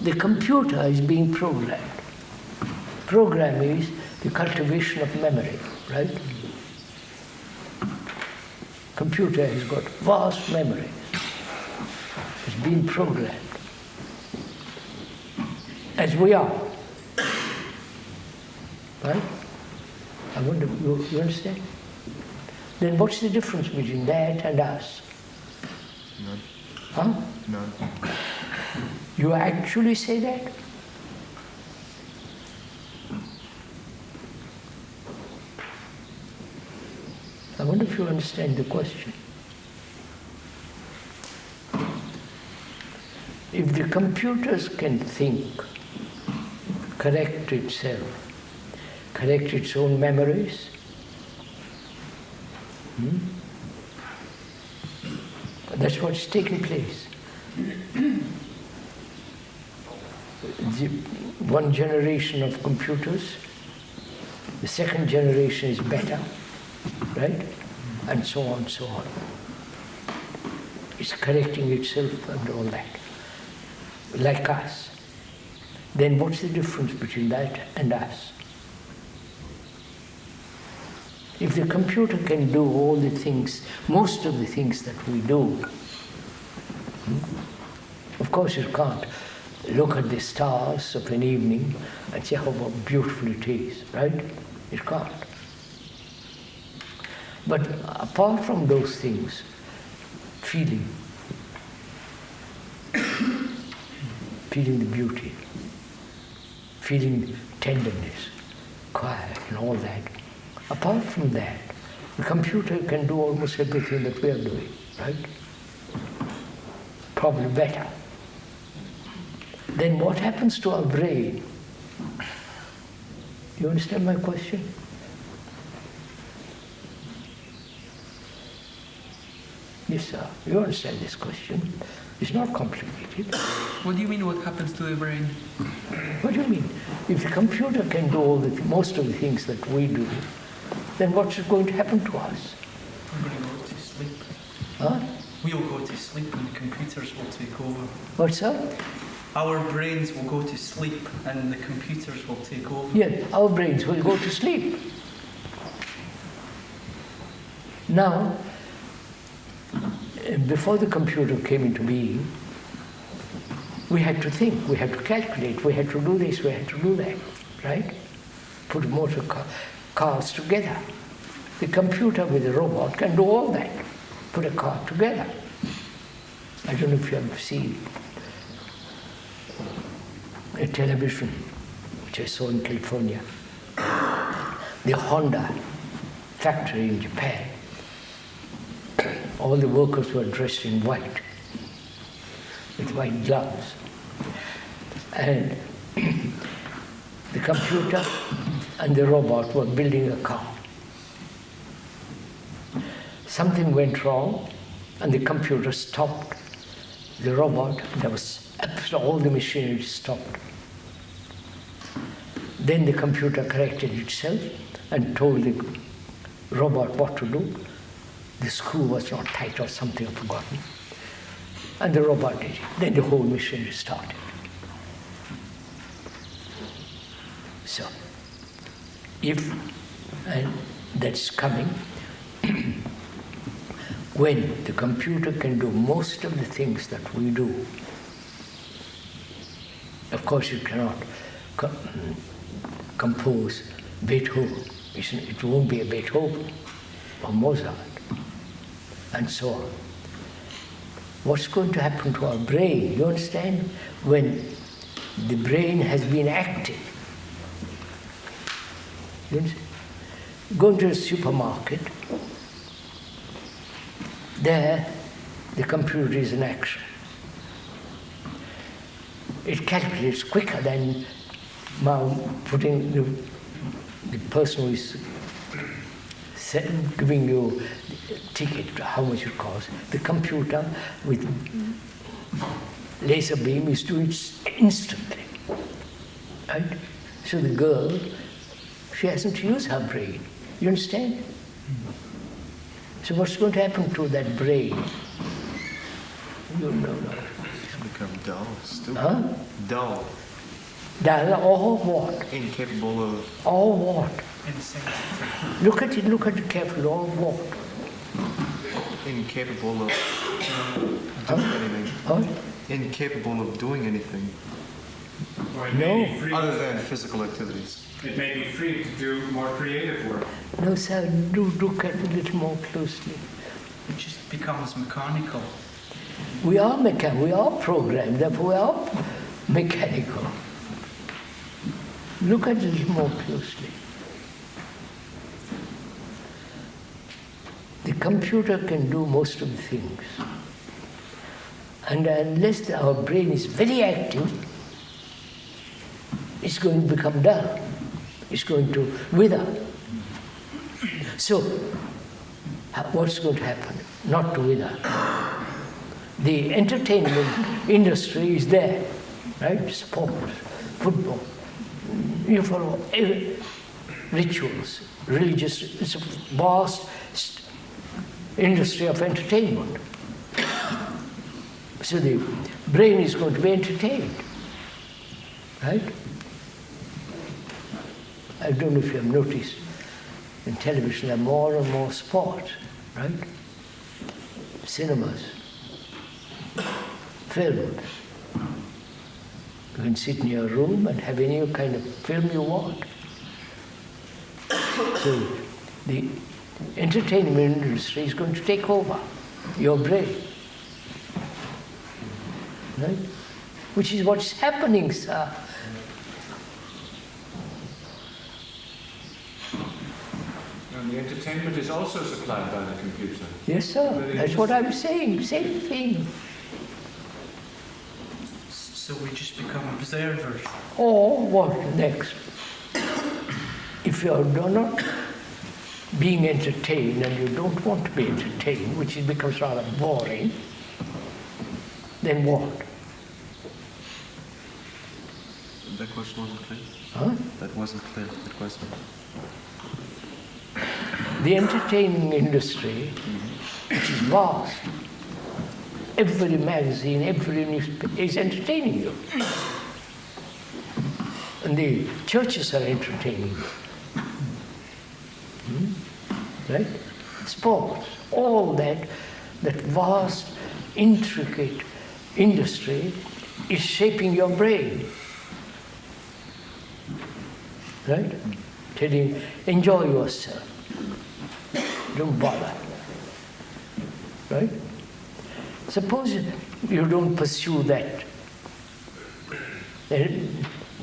The computer is being programmed. Program is the cultivation of memory, right? Computer has got vast memory. It's been programmed, as we are. Right? I wonder, you understand? Then what's the difference between that and us? None. Huh? None. You actually say that? I wonder if you understand the question. If the computers can think, correct itself, correct its own memories, that's what's taking place. One generation of computers, the second generation is better, right? And so on, so on. It's correcting itself and all that, like us. Then what's the difference between that and us? If the computer can do all the things, most of the things that we do, of course it can't look at the stars of an evening and say how beautiful it is, right? It can't. But apart from those things, feeling the beauty, feeling tenderness, quiet and all that. Apart from that, the computer can do almost everything that we are doing, right? Probably better. Then what happens to our brain? You understand my question? Yes, sir. You understand this question. It's not complicated. What do you mean, what happens to the brain? What do you mean? If the computer can do most of the things that we do, then what's going to happen to us? We're going to go to sleep. Huh? We'll go to sleep and the computers will take over. What's that? Our brains will go to sleep and the computers will take over. Yes, our brains will go to sleep. Now, before the computer came into being, we had to think, we had to calculate, we had to do this, we had to do that, right? Put motor cars together. The computer with the robot can do all that, put a car together. I don't know if you have seen a television, which I saw in California. The Honda factory in Japan. All the workers were dressed in white, with white gloves. And the computer and the robot were building a car. Something went wrong, and the computer stopped the robot, and all the machinery stopped. Then the computer corrected itself and told the robot what to do. The screw was not tight or something, I've forgotten. And the robot did it. Then the whole machinery started. So, and that's coming, when the computer can do most of the things that we do, of course you cannot compose Beethoven. It won't be a Beethoven or Mozart, and so on. What's going to happen to our brain? You understand? When the brain has been active. You understand? Go to a supermarket, there the computer is in action. It calculates quicker than putting the person who is giving you a ticket, how much it costs. The computer with laser beam is doing it instantly, right? So the girl, she hasn't used her brain. You understand? So what's going to happen to that brain? You don't know. It's become dull, stupid. Huh? Dull. Dull or what? Incapable of... Or what? Insensitive. Look at it carefully. Or what? Incapable of doing anything. Huh? Incapable of doing anything. Or it may be free, Other than physical activities. it may be free to do more creative work. No, sir, do look at it a little more closely. It just becomes mechanical. We are mechanical, we are programmed, therefore we are mechanical. Look at it a little more closely. The computer can do most of the things. And unless our brain is very active, it's going to become dull. It's going to wither. So, what's going to happen? Not to wither. The entertainment industry is there, right? Sports, football. You follow rituals, religious, it's a vast industry of entertainment. So the brain is going to be entertained, right? I don't know if you have noticed, in television there are more and more sport, right? Cinemas, films. You can sit in your room and have any kind of film you want. So the entertainment industry is going to take over your brain. Right? Which is what's happening, sir. And the entertainment is also supplied by the computer. Yes, sir. That's what I'm saying. Same thing. So we just become observers. Or what next? If you're not being entertained and you don't want to be entertained, which becomes rather boring, then what? That question wasn't clear. Huh? That wasn't clear, that question. The entertaining industry, which is vast, every magazine, every newspaper is entertaining you. And the churches are entertaining you. Right? Sports, all that vast, intricate industry is shaping your brain. Right? Telling you, enjoy yourself. Don't bother. Right? Suppose you don't pursue that,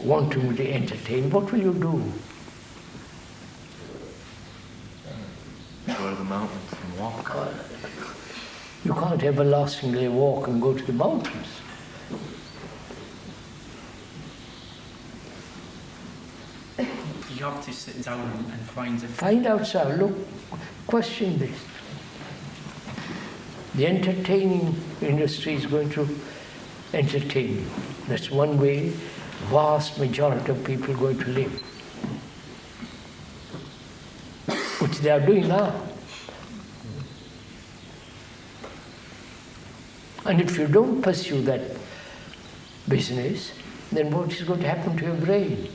wanting to be entertained, what will you do? Go to the mountains and walk. You can't everlastingly walk and go to the mountains. You have to sit down and find it. Find out, sir. Look, question this. The entertaining industry is going to entertain you. That's one way vast majority of people are going to live. Which they are doing now. And if you don't pursue that business, then what is going to happen to your brain?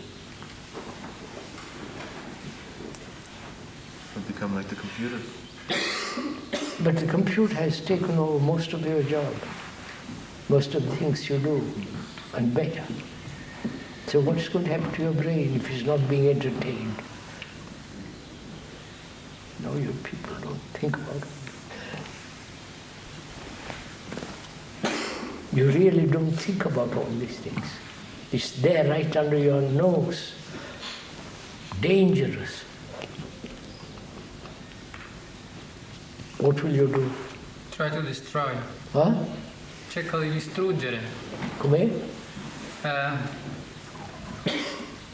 It'll become like the computer. But the computer has taken over most of your job, most of the things you do, and better. So what is going to happen to your brain if it's not being entertained? No, you people don't think about it. You really don't think about all these things. It's there right under your nose. Dangerous. What will you do? Try to destroy. Huh? Cerca di distruggere. Com'è?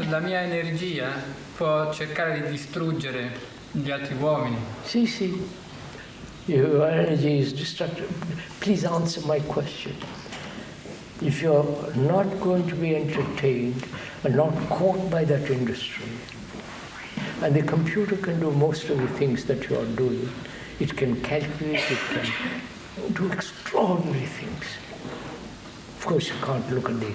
La mia energia può cercare di distruggere gli altri uomini. Sì, sì. Your energy is destructive. Please answer my question. If you're not going to be entertained and not caught by that industry, and the computer can do most of the things that you are doing, it can calculate, it can do extraordinary things. Of course, you can't look at the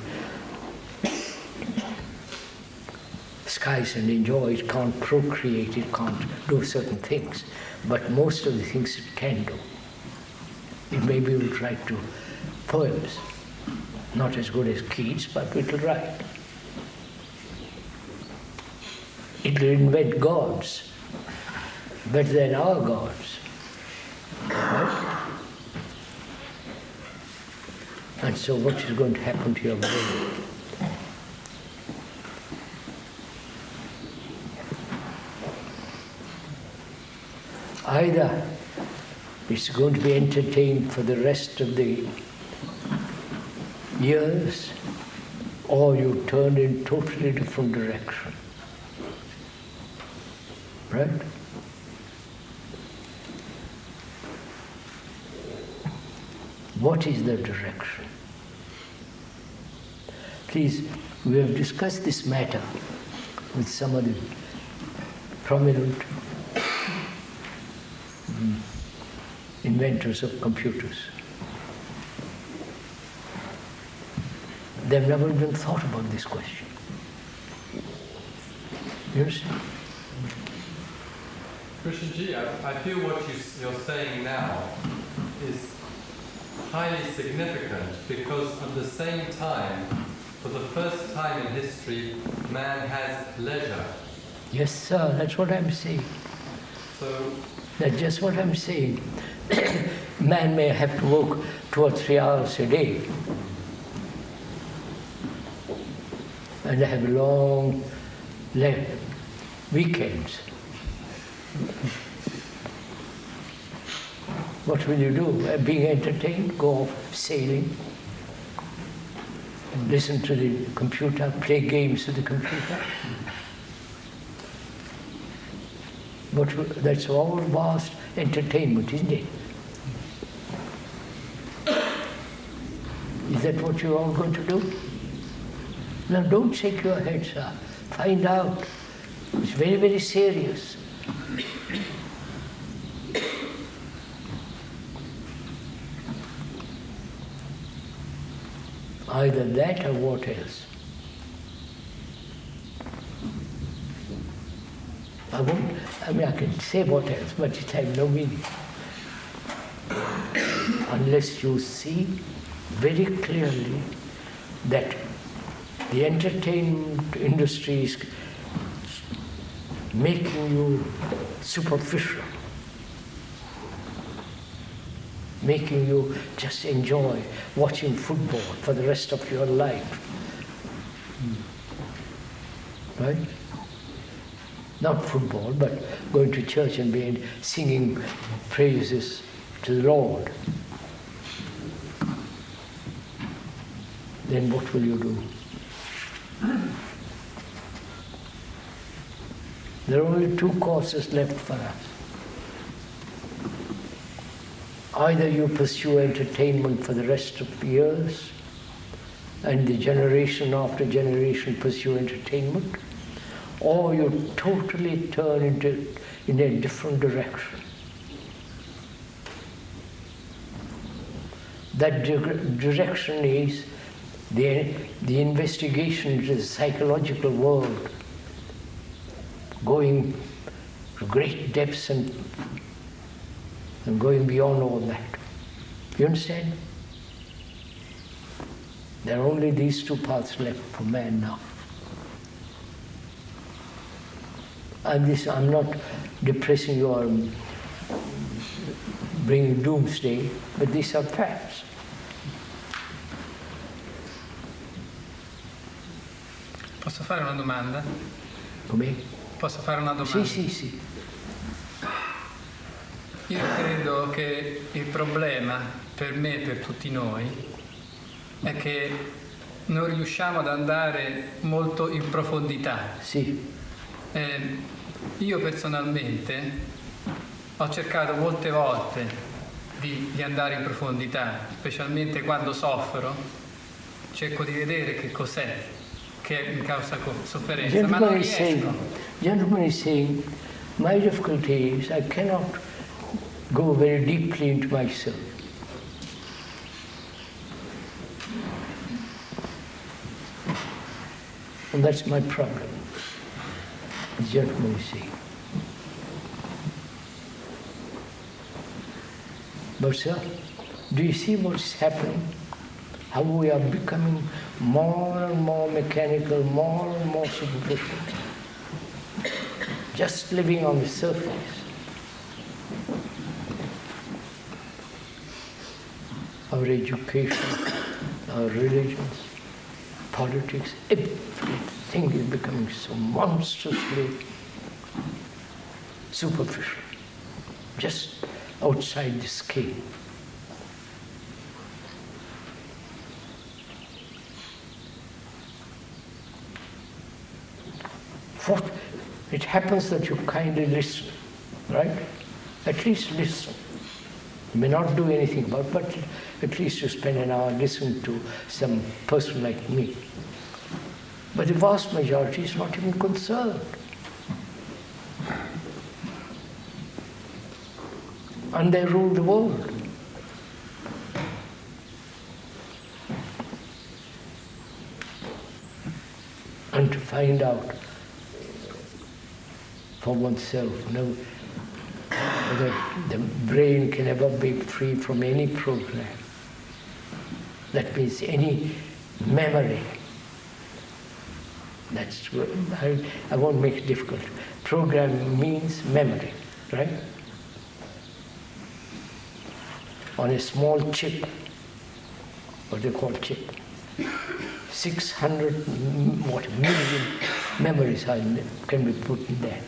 skies and enjoy it, can't procreate, it can't do certain things. But most of the things it can do. It may be able to write to poems, not as good as Keats, but it will write. It will invent gods, better than our gods. Right? And so what is going to happen to your brain? Either it's going to be entertained for the rest of the years, or you turn in totally different direction. Right? What is the direction? Please, we have discussed this matter with some of the prominent inventors of computers. They've never even thought about this question. You understand? Krishnji, I feel what you're saying now is highly significant because at the same time, for the first time in history, man has leisure. Yes, sir, that's what I'm saying. So that's just what I'm saying. Man may have to work 2 or 3 hours a day and have long weekends. What will you do? Being entertained, go off sailing, listen to the computer, play games with the computer. But that's all vast entertainment, isn't it? Is that what you're all going to do? Now don't shake your head, sir. Find out. It's very, very serious. Either that or what else? I can say what else, but it has no meaning. Unless you see very clearly that the entertainment industry is making you superficial, making you just enjoy watching football for the rest of your life. Right? Not football, but going to church and singing praises to the Lord. Then what will you do? There are only 2 courses left for us. Either you pursue entertainment for the rest of the years, and the generation after generation pursue entertainment, or you totally turn in a different direction. That direction is the investigation into the psychological world, going to great depths and going beyond all that. You understand? There are only these 2 paths left for man now. I'm not depressing you or bringing doomsday, but these are facts. Posso fare una domanda? Come? Posso fare una domanda? Sì. Io credo che il problema per me e per tutti noi è che non riusciamo ad andare molto in profondità. Sì. Io personalmente ho cercato molte volte di andare in profondità, specialmente quando soffro, cerco di vedere che cos'è che mi causa sofferenza, ma non riesco. Gentleman is saying, my difficulty is I cannot go very deeply into myself. And that's my problem, the gentleman is saying. But sir, do you see what's happening? How we are becoming more and more mechanical, more and more superficial. Just living on the surface. Our education, our religions, politics, everything is becoming so monstrously superficial, just outside the scale. It happens that you kindly listen, right? At least listen. You may not do anything about it, but at least you spend an hour listening to some person like me. But the vast majority is not even concerned. and they rule the world. And to find out for oneself, whether the brain can ever be free from any program. That means any memory. That's what I won't make it difficult. Program means memory, right? On a small chip, what they call chip, 600 million memories can be put in there.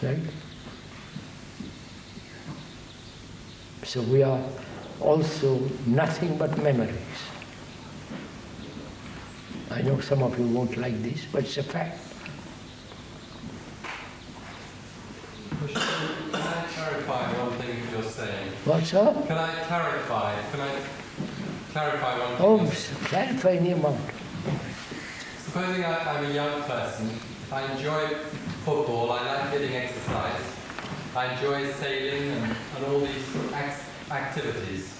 Right? So we are also nothing but memories. I know some of you won't like this, but it's a fact. Can I clarify one thing you're saying? What's up? Can I clarify one thing? Oh, clarify any amount. Supposing I'm a young person, I enjoy football, I like getting exercise, I enjoy sailing and all these activities.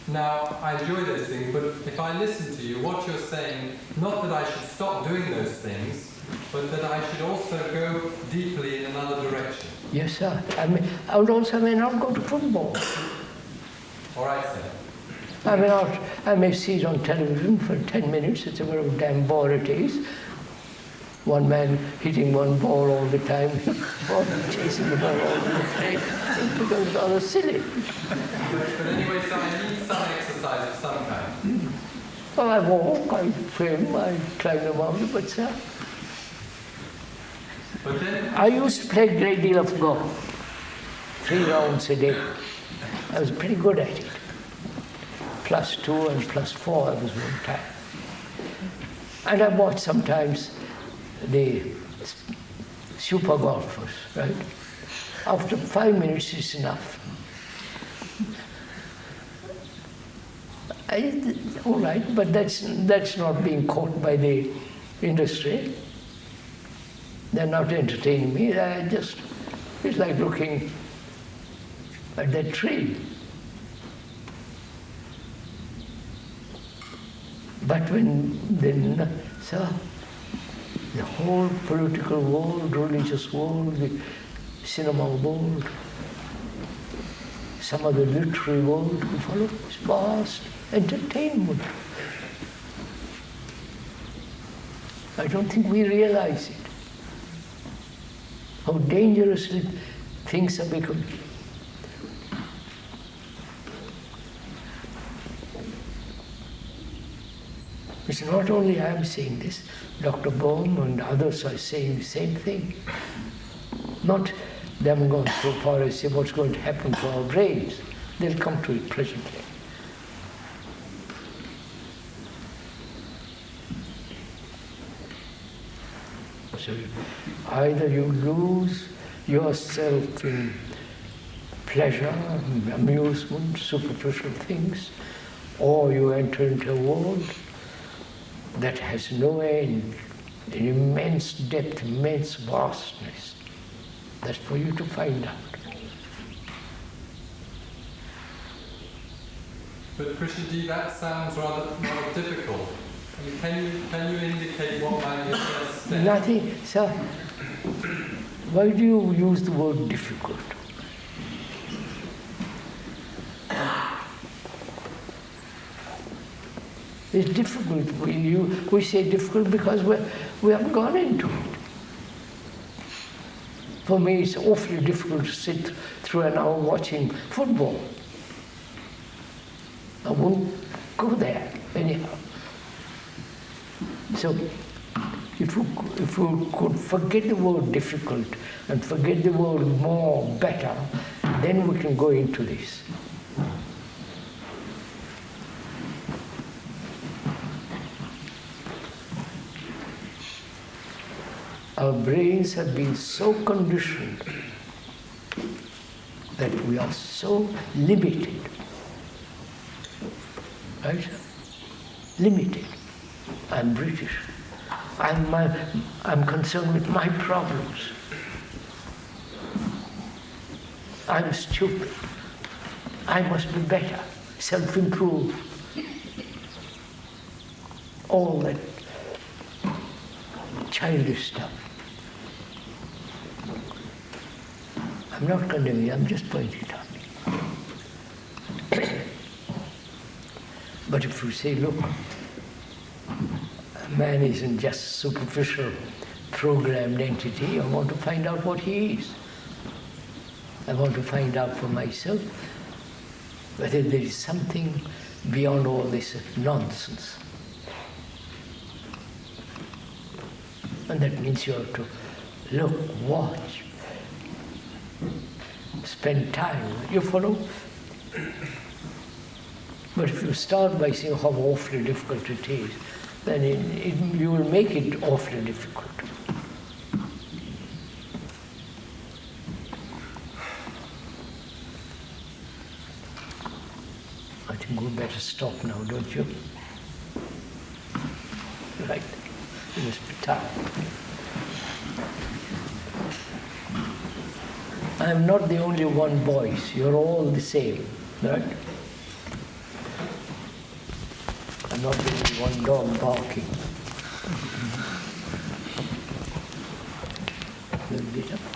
Now, I enjoy those things, but if I listen to you, what you're saying, not that I should stop doing those things, but that I should also go deeply in another direction. Yes, sir. I would also may not go to football. All right, sir. I may see it on television for 10 minutes. It's a very damn bore it is. One man hitting one ball all the time, chasing the ball all the time. It becomes rather silly. But anyway, so I need some exercise of some kind. Well, I walk, I swim, I climb the mountain, but sir, but then I used to play a great deal of golf, 3 rounds a day. I was pretty good at it. +2 and +4 I was one time. And I watched sometimes the super golfers, right? After 5 minutes is enough. All right, but that's not being caught by the industry. They're not entertaining me. It's like looking at that tree. But sir, the whole political world, religious world, the cinema world, some of the literary world, we follow this vast entertainment. I don't think we realize it, how dangerously things are becoming. It's not only I am saying this, Dr. Bohm and others are saying the same thing. Not they haven't gone so far as say what's going to happen to our brains. They'll come to it presently. So either you lose yourself in pleasure, amusement, superficial things, or you enter into a world that has no end, an immense depth, immense vastness. That's for you to find out. But Krishnaji, that sounds rather difficult. I mean, can you indicate what might be the first step? Nothing, sir. Why do you use the word difficult? It's difficult. We say difficult because we haven't gone into it. For me, it's awfully difficult to sit through an hour watching football. I won't go there anyhow. So, if we could forget the word difficult and forget the word more, better, then we can go into this. Our brains have been so conditioned that we are so limited. Right? Limited. I'm British. I'm concerned with my problems. I'm stupid. I must be better. Self-improve. All that childish stuff. I'm not condemning, I'm just pointing it out. But if you say, look, a man isn't just a superficial programmed entity, I want to find out what he is. I want to find out for myself whether there is something beyond all this nonsense. And that means you have to look, watch, spend time. You follow? But if you start by saying how awfully difficult it is, then you will make it awfully difficult. I think we better stop now, don't you? Right. You must be tired. I am not the only one voice. You're all the same, right? I'm not the only one dog barking. Little bit up.